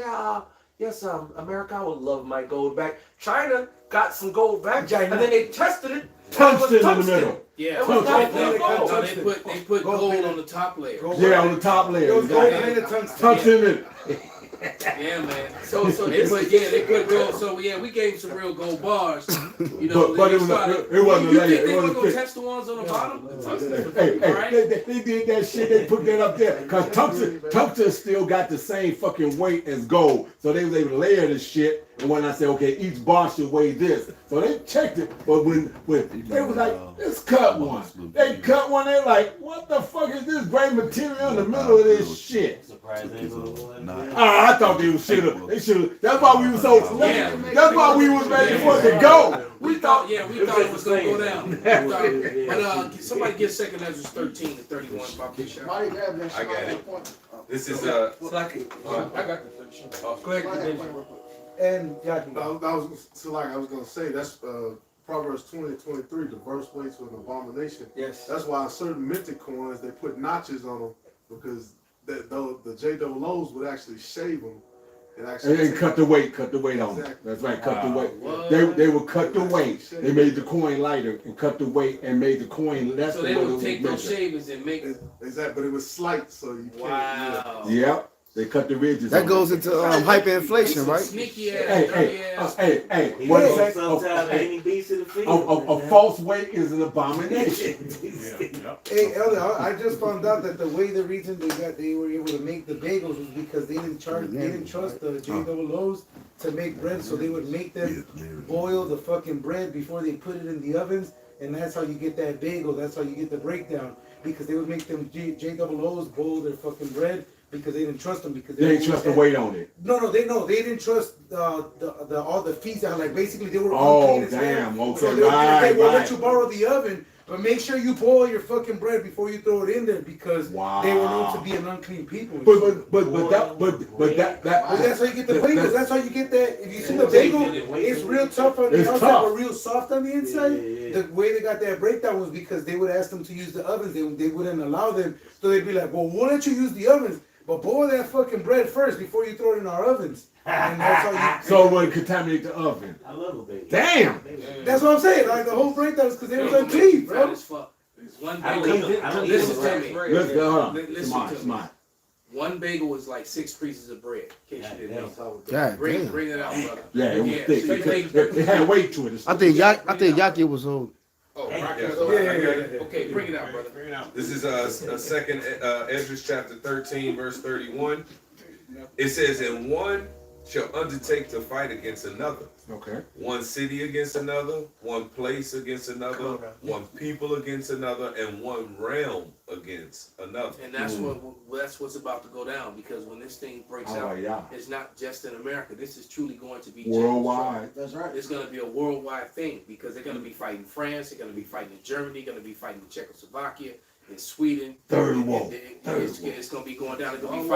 yes, America, I would love my gold back. China got some gold back, and then they tested it. Tungsten in the middle. Yeah, It was not they gold. put gold on the top layer. Yeah, on the top layer. It was gold Exactly. and tungsten. Tungsten in it. Yeah, man. But yeah, they put gold. So yeah, we gave some real gold bars. You know, But they it started. wasn't You a think layer. they It were wasn't gonna thick. test the ones on the bottom? Hey, All right. they did that shit. They put that up there because tungsten still got the same fucking weight as gold, so they was able to layer this shit. And when I said, okay, each bar should weigh this, so they checked it. But when they was like, let's cut one. They cut one. They like, what the fuck is this great material in the middle of this shit? I thought they should have. They should have. That's why we were so. Yeah. That's why we was ready for it to go. We thought it was gonna go down. But somebody get 2 Ezra 13 to 31 about this shot. Why you grab that I shit got on it. that point? This is I got the 13. Go ahead. Go ahead, point real quick. And Jackie. I was gonna say that's Proverbs 20:23. The verse weights with an abomination. Yes. That's why certain minted coins they put notches on them because the JOOs would actually shave them and actually And cut the weight on them. Exactly. That's right, cut the weight. What? They would cut the weight. They made the coin lighter and cut the weight and made the coin less So than they what it would was take those measured. shavings and make. Exactly, but it was slight, so you can't. Wow. Yep, they cut the ridges. That on goes it. into hyperinflation, Some right? Sneaky ass, Hey, dirty ass. hey, He what is goes that? sometimes any beast in the field. A false weight is an abomination. Hey, Elder, I just found out that the reason they were able to make the bagels was because they didn't trust the JOOs to make bread, so they would make them boil the fucking bread before they put it in the ovens, and that's how you get that bagel. That's how you get the breakdown, because they would make them JOOs boil their fucking bread because they didn't trust them because They didn't trust the weight on it. No, they didn't trust all the fees that like basically they were Oh, unclean as hell. damn, okay, So they will right. let you borrow the oven, but make sure you boil your fucking bread before you throw it in there because they were known to be an unclean people. But that That's how you get the bagels. That's how you get that. If you see the They bagel, did it. it's real tough on the It's outside, tough. but real soft on the inside. Yeah. The way they got that breakdown was because they would ask them to use the ovens. They wouldn't allow them, so they'd be like, "Well, we'll let you use the ovens, but boil that fucking bread first before you throw it in our ovens." And that's how you. so it would contaminate the oven. I love a baby. Damn. That's what I'm saying. Like the whole breakdown is because they was unclean, Fat bro. as fuck. One I don't bagel. eat- I don't eat Listen the to right me. bread. Let's go. Hold on. Listen Smart, to me. smart. One bagel was like 6 pieces of bread. In case you didn't know. God Bring damn. it out, brother. Yeah, it was thick. straight It had weight to it. I think Yaki was old. Oh, Yeah, right. yeah. Okay, bring it out, brother. This is second Ezra chapter 13, verse 31. It says, "And one shall undertake to fight against another, Okay. one city against another, one place against another, one people against another, and one realm against another." And that's what's about to go down, because when this thing breaks Oh, out, yeah. it's not just in America. This is truly going to be Worldwide. That's right. It's going to be a worldwide thing, because they're going to be fighting France, they're going to be fighting in Germany, they're going to be fighting in Czechoslovakia, in Sweden. Third world. It's going to be going down. They're going to be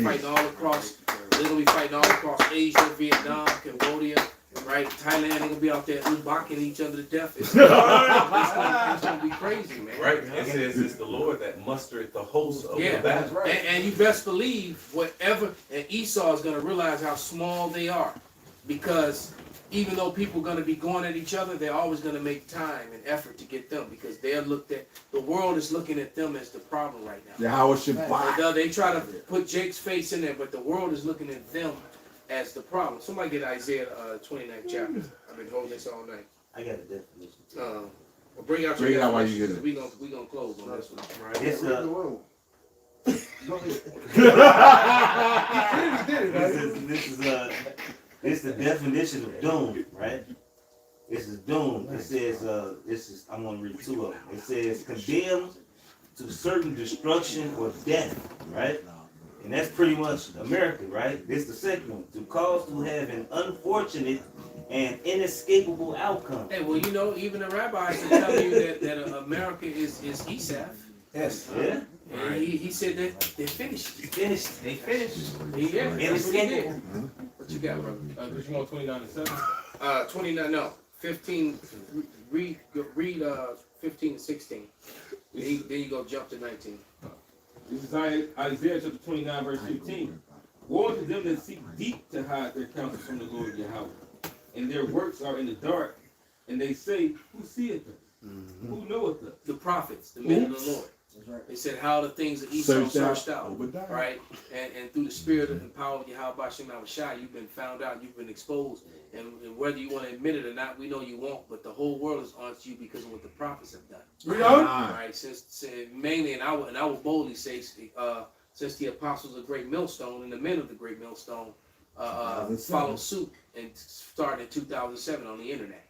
fighting all across. They're going to be fighting all across Asia, Vietnam, Cambodia, right? Thailand. They're going to be out there bocking each other to death. It's going to be crazy, man. Right? It says it's the Lord that mustereth the host of the Yeah, battle. right. And you best believe whatever, and Esau is going to realize how small they are, because even though people are going to be going at each other, they're always going to make time and effort to get them, because they're looked at. The world is looking at them as the problem right now. Yeah, how it should buy. They try to put Jake's face in there, but the world is looking at them as the problem. Somebody get Isaiah 29th chapter. I've been holding this all night. I got a definition. Well, bring out Bring it your out while you definitions, get it. 'cause we gonna close on this one. Right? It's Read the room. Go ahead. This is the definition of doom, right? This is doom. It says, I'm gonna read 2 of them. It says condemned to certain destruction or death, right? And that's pretty much America, right? This is the second one. To cause to have an unfortunate and inescapable outcome. Hey, well, you know, even the rabbis are telling you that America is Esau. Yes. Yeah? And he said that they finished. Finished. They finished. Yeah, that's what he did. What you got, brother? Because you want 29 and 7? 29, no, 15. Read 15 and 16. Then you go jump to 19. This is Isaiah chapter 29, verse 15. Woe to them that seek deep to hide their counsel from the Lord Yahweh, and their works are in the dark, and they say, who seeth us? Who knoweth us? The prophets, the men of the Lord. right. It said how the things of Esau searched out, Obadiah. right? And through the spirit and power of Yahweh Shem Shai, you've been found out, you've been exposed. And whether you want to admit it or not, we know you won't. But the whole world is on you because of what the prophets have done. Read on. Right? Since mainly, and I will boldly say, since the apostles of the great millstone and the men of the great millstone followed suit and started in 2007 on the internet.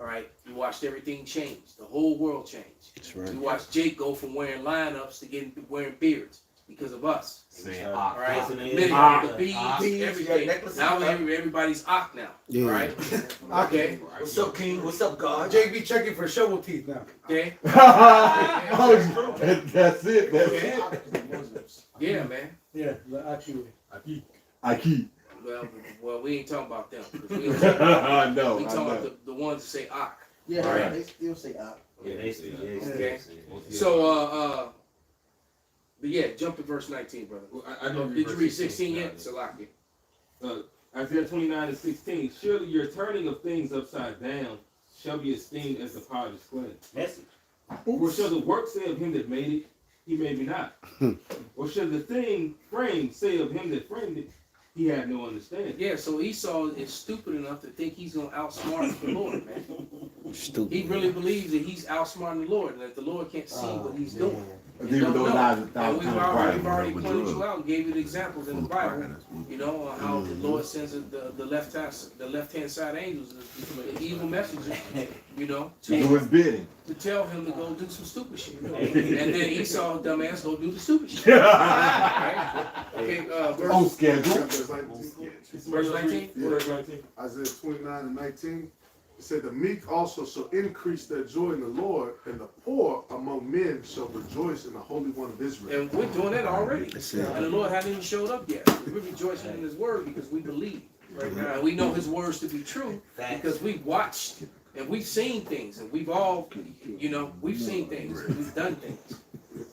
All right, you watched everything change. The whole world changed. That's right. You watched Jake go from wearing lineups to wearing beards because of us. All right, the beads, everything. Now everybody's Ock now. Yeah. Right? Okay. What's up, King? What's up, God? Jake be checking for shovel teeth now. Okay. Oh, that's it. That's Okay. it. Yeah, man. Yeah, the Aki. I keep. Well, we ain't talking about them. I know. We I talking know. about the ones that say Ock. Yeah, Right. they still say "Op." Yeah, they see. Okay. So, but yeah, jump to verse 19, brother. Well, I Did you read 16 yet? Salaki. Isaiah 29:16. Surely your turning of things upside down shall be esteemed as the potter's clay. Message. Or shall the work say of him that made it, he made me not? Or shall the thing framed say of him that framed it, he had no understanding? Yeah, so Esau is stupid enough to think he's going to outsmart the Lord, man. Stupid. He really believes that he's outsmarting the Lord and that the Lord can't see what he's doing. Even though lies And we've already right. pointed you out and gave you the examples in the Bible, you know, on how the Lord sends the left-hand side angels, the evil messengers, you know, To do his bidding. to tell him to go do some stupid shit. And then Esau, dumbass, go do the stupid shit. Right? Okay, On verse, schedule. verse 19. Yeah. Isaiah 29 and 19. It said, the meek also shall increase their joy in the Lord, and the poor among men shall rejoice in the Holy One of Israel. And we're doing that already. That's it. And the Lord hasn't even showed up yet. We're rejoicing in his word because we believe. Right now. And we know his words to be true because we've watched and we've seen things and we've all, you know, we've seen things and we've done things.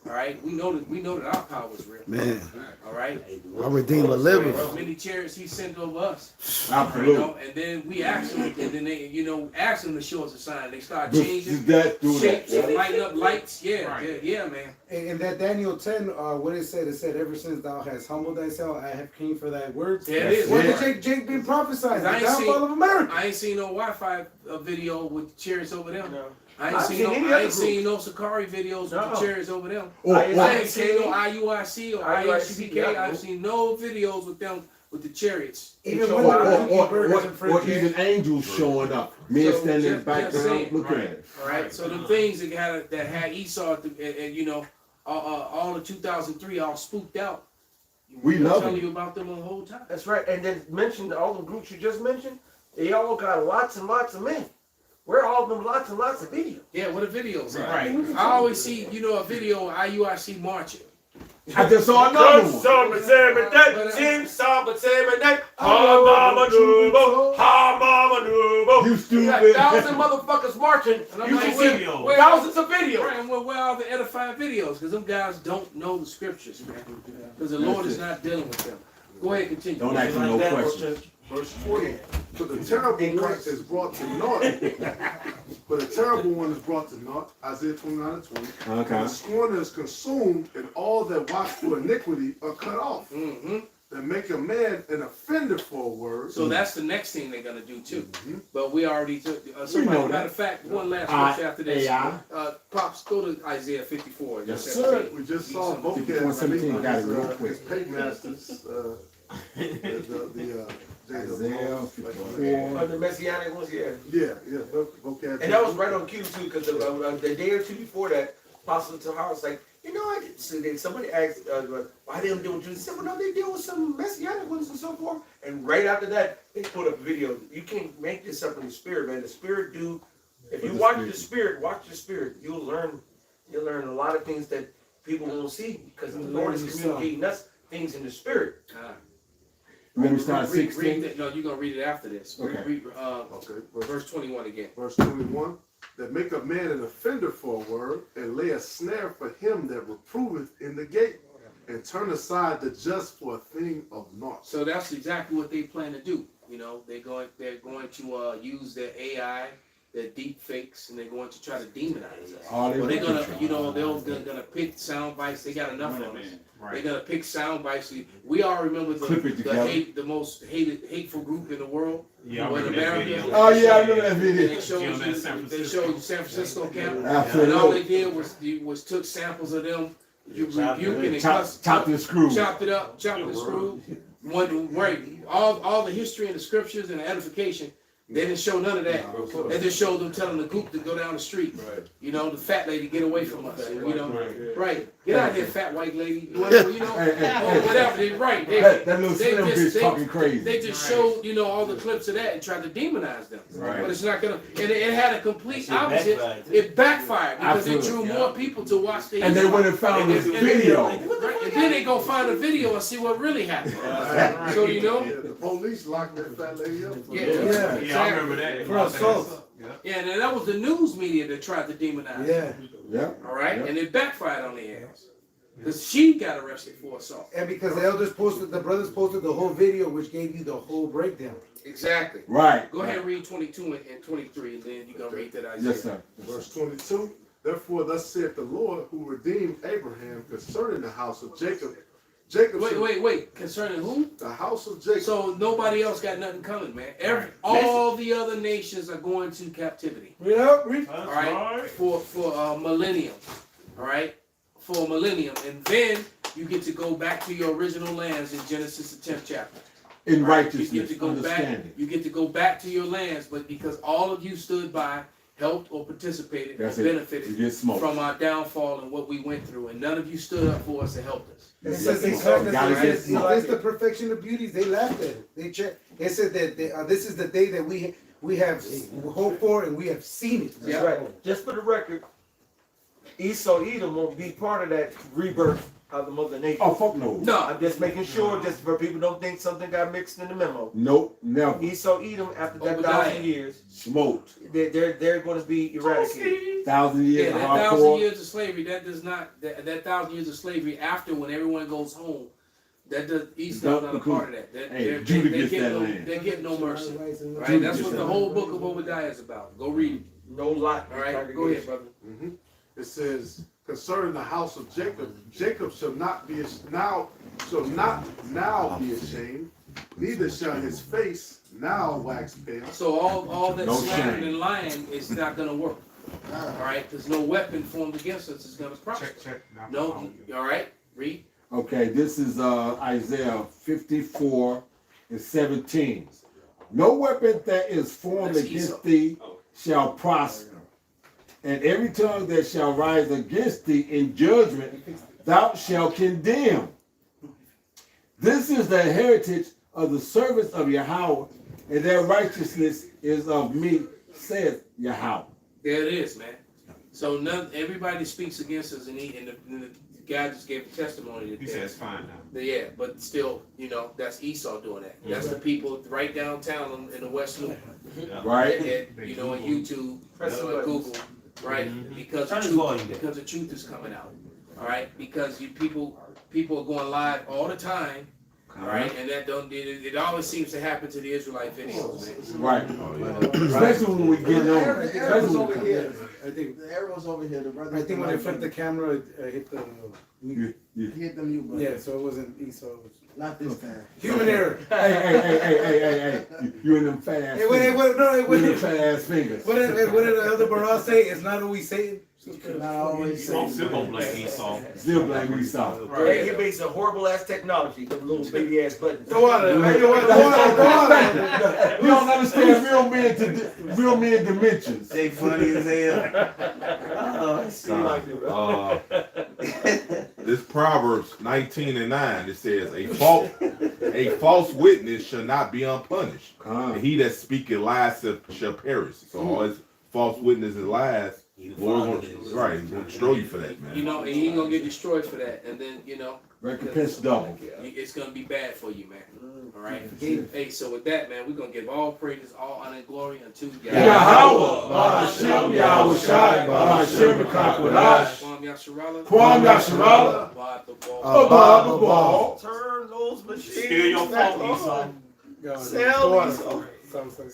All right, we know that our power is real. Man, all right, our Redeemer liveth. As many chariots he sent over us. Absolutely. You know, and then we asked them, and then they, you know, asked them to show us a sign. They start This changing that, do shapes that. and lighting up lights. Yeah, yeah, man. In that Daniel 10, what it said, ever since thou hast humbled thyself, I have came for thy words. Yeah, it is. What Yeah. did Jake been prophesying? The I ain't downfall of America. I ain't seen no Wi-Fi video with chariots over them. No. I ain't I've seen seen no. any I other ain't seen no Sakari videos with No. the chariots over them. Or- I or- ain't seen no IUIC or IUIC, IHBK. yeah. I've seen no videos with them with the chariots. Even Or, when or even angels showing up. Men So, standing in the just saying, background looking at it. All right. So the things that had Esau and you know all of 2003 all spooked out. We love telling it. you about them the whole time. That's right. And then mentioned all the groups you just mentioned. They all got lots and lots of men. Where are all of them lots and lots of videos? Yeah, what are videos? Right. I always see, you know, a video of IUIC marching. I just saw another one. You You stupid. got 1,000 motherfuckers marching. And I'm You like, can where- see where- thousands of videos. Right, and where are the edifying videos? Because them guys don't know the scriptures, man. Because the Lord is not dealing with them. Go ahead, continue. Don't ask me no questions. Verse 20. But the terrible one is brought to naught. But the terrible one is brought to naught. Isaiah 29 and 20. Okay. The scorner is consumed, and all that watch for iniquity are cut off. Mm-hmm. That make a man an offender for a word. So that's the next thing they're going to do, too. Mhm. But we already took, We know matter that. of fact, one last verse after this. AI. Pops, go to Isaiah 54. Yes, verse sir. 17. We just saw Something. both 54:17, got it real quick. his paymasters. Isaiah On 54. the Messianic ones, yeah. Yeah, vocab. And that was right on cue, too, because the day or two before that, Apostle Tahar was like, you know, I didn't see that. Somebody asked, why they don't deal with Jews? He said, well, no, they deal with some Messianic ones and so forth. And right after that, they put up a video. You can't make this up in the spirit, man. The spirit do. If you watch the spirit, you'll learn a lot of things that people won't see because the Lord is communicating us things in the spirit. When we start Read 16. that. No, you're going to read it after this. Okay. Read, Okay. verse 21 again. Verse 21. That make a man an offender for a word, and lay a snare for him that reproveth in the gate, and turn aside the just for a thing of naught. So that's exactly what they plan to do. You know, they're going to use their AI, they're deep fakes, and they're going to try to demonize us. All they Well, they're want gonna, to they're gonna pick sound bites. They got enough of us. They're Right. gonna pick sound bites. We all remember Clip it together. the most hateful group in the world. Yeah, I With remember that America. video. Oh yeah, I remember that And video. they showed Yeah, you, San they Francisco. showed you San Francisco camp. And all Absolutely. they did was took samples of them, you Chopped it rebuking and Chopped and screwed. chopped it up, chopped and screwed. Right, all the history and the scriptures and the edification. They didn't show none of that. They just showed them telling the goop to go down the street. Right. You know, the fat lady, get away from us. And, you know, Right. right, get out of here, fat white lady. You know, or whatever. Right. That little they slim just- bitch talking crazy. They just showed, all the clips of that and tried to demonize them. Right. But it's not gonna. And it had a complete That shit opposite. backfired, too. It backfired because it Absolutely. drew more people to watch the. And they went and found this video. Right, and then they go find the video and see what really happened. So Yeah, the police locked that fat lady up. Yeah. Yeah, I remember that. For assault. Yeah. Yeah, and that was the news media that tried to demonize. Yeah. Yeah. All right, Yeah. and it backfired on their ass because she got arrested for assault. And because the brothers posted the whole video, which gave you the whole breakdown. Exactly. Right. Go ahead and read 22 and 23, and then you're gonna read that Isaiah. Yes, sir. Verse 22. Therefore, thus saith the Lord, who redeemed Abraham concerning the house of Jacob. Jacob, Wait. Concerning who? the house of Jacob. So nobody else got nothing coming, man. Right. All the other nations are going to captivity. Read out, read. All right, for a millennium. All right, for a millennium, and then you get to go back to your original lands in Genesis the 10th chapter. In You righteousness, get to go back. understanding. You get to go back to your lands, but because all of you stood by, helped or participated, or That's it. benefited You get smoked. from our downfall and what we went through, and none of you stood up for us and helped us. It Yes, says sir. Gotta get it's smoked. the perfection of beauties. They laughed at it. They checked. It said that this is the day that we have hoped for and we have seen it. That's right. Just for the record, Esau Edom won't be part of that rebirth of the mother nature. Oh, fuck no. No, I'm just making sure, just for people don't think something got mixed in the memo. Nope, never. Esau Edom, after that Obadiah. 1,000 years, Smoked. they're going to be eradicated. 1,000 yeah, years of that 1,000 hardcore. years of slavery, that does not, that 1,000 years of slavery after when everyone goes home, that does, Esau's not a part of that. Hey, Judah gets get that no, land. they get no mercy. Right? Judah That's gets what that the land. whole book of Obadiah is about. Go read it. No lot. All right, go ahead, brother. It says, concerning the house of Jacob, Jacob shall not be now be ashamed, neither shall his face now wax pale. So all that No slandering shame. and lying is not going to work. All right, there's no weapon formed against us is going to prosper. Check. No, all right, read. Okay, this is Isaiah 54 and 17. No weapon that is formed That's against Esau. thee shall prosper, and every tongue that shall rise against thee in judgment thou shalt condemn. This is the heritage of the servants of Yahweh, and their righteousness is of me, saith Yahweh. There it is, man. So everybody speaks against us, and the guy just gave a testimony that He said it's fine now. yeah, but still, that's Esau doing that. That's the people right downtown in the West Loop, Right? and, on YouTube, and Google, right? Because Turn the his volume truth, down. because the truth is coming out, all right? Because people are going live all the time, all right? And that it always seems to happen to the Israelite videos, man. Right. Especially when we get on. Everyone's over here. I think Everyone's over here. The brother. I think when I flipped the camera, it hit the hit the mute button. yeah, so it wasn't Esau. Not this time. Human error. Hey. You and them fat ass Hey, wait, fingers. no, You and them wait. fat ass fingers. What did Elder Baraz say? It's not always Satan. Not always. I'm still gonna blame Esau. Still blame Esau. Right. He makes a horrible ass technology, the little baby ass buttons. Go on. We don't understand real men dimensions. They funny as hell. Oh, I see. This Proverbs 19:9, it says, a false witness shall not be unpunished, and he that speaketh lies shall perish. So all his false witnesses and lies, Lord gonna destroy you for that, man. And he ain't gonna get destroyed for that, and then Recompense double. it's gonna be bad for you, man. All right. Hey, so with that, man, we're gonna give all praises, all honor, and glory unto Yahweh, Hashem, Yahweh Shai, Hashem, Kakwadash, Kwam Yasharala, Abba Babal. Turn those machines. Steal your phone, Esau. Sell Esau. Something.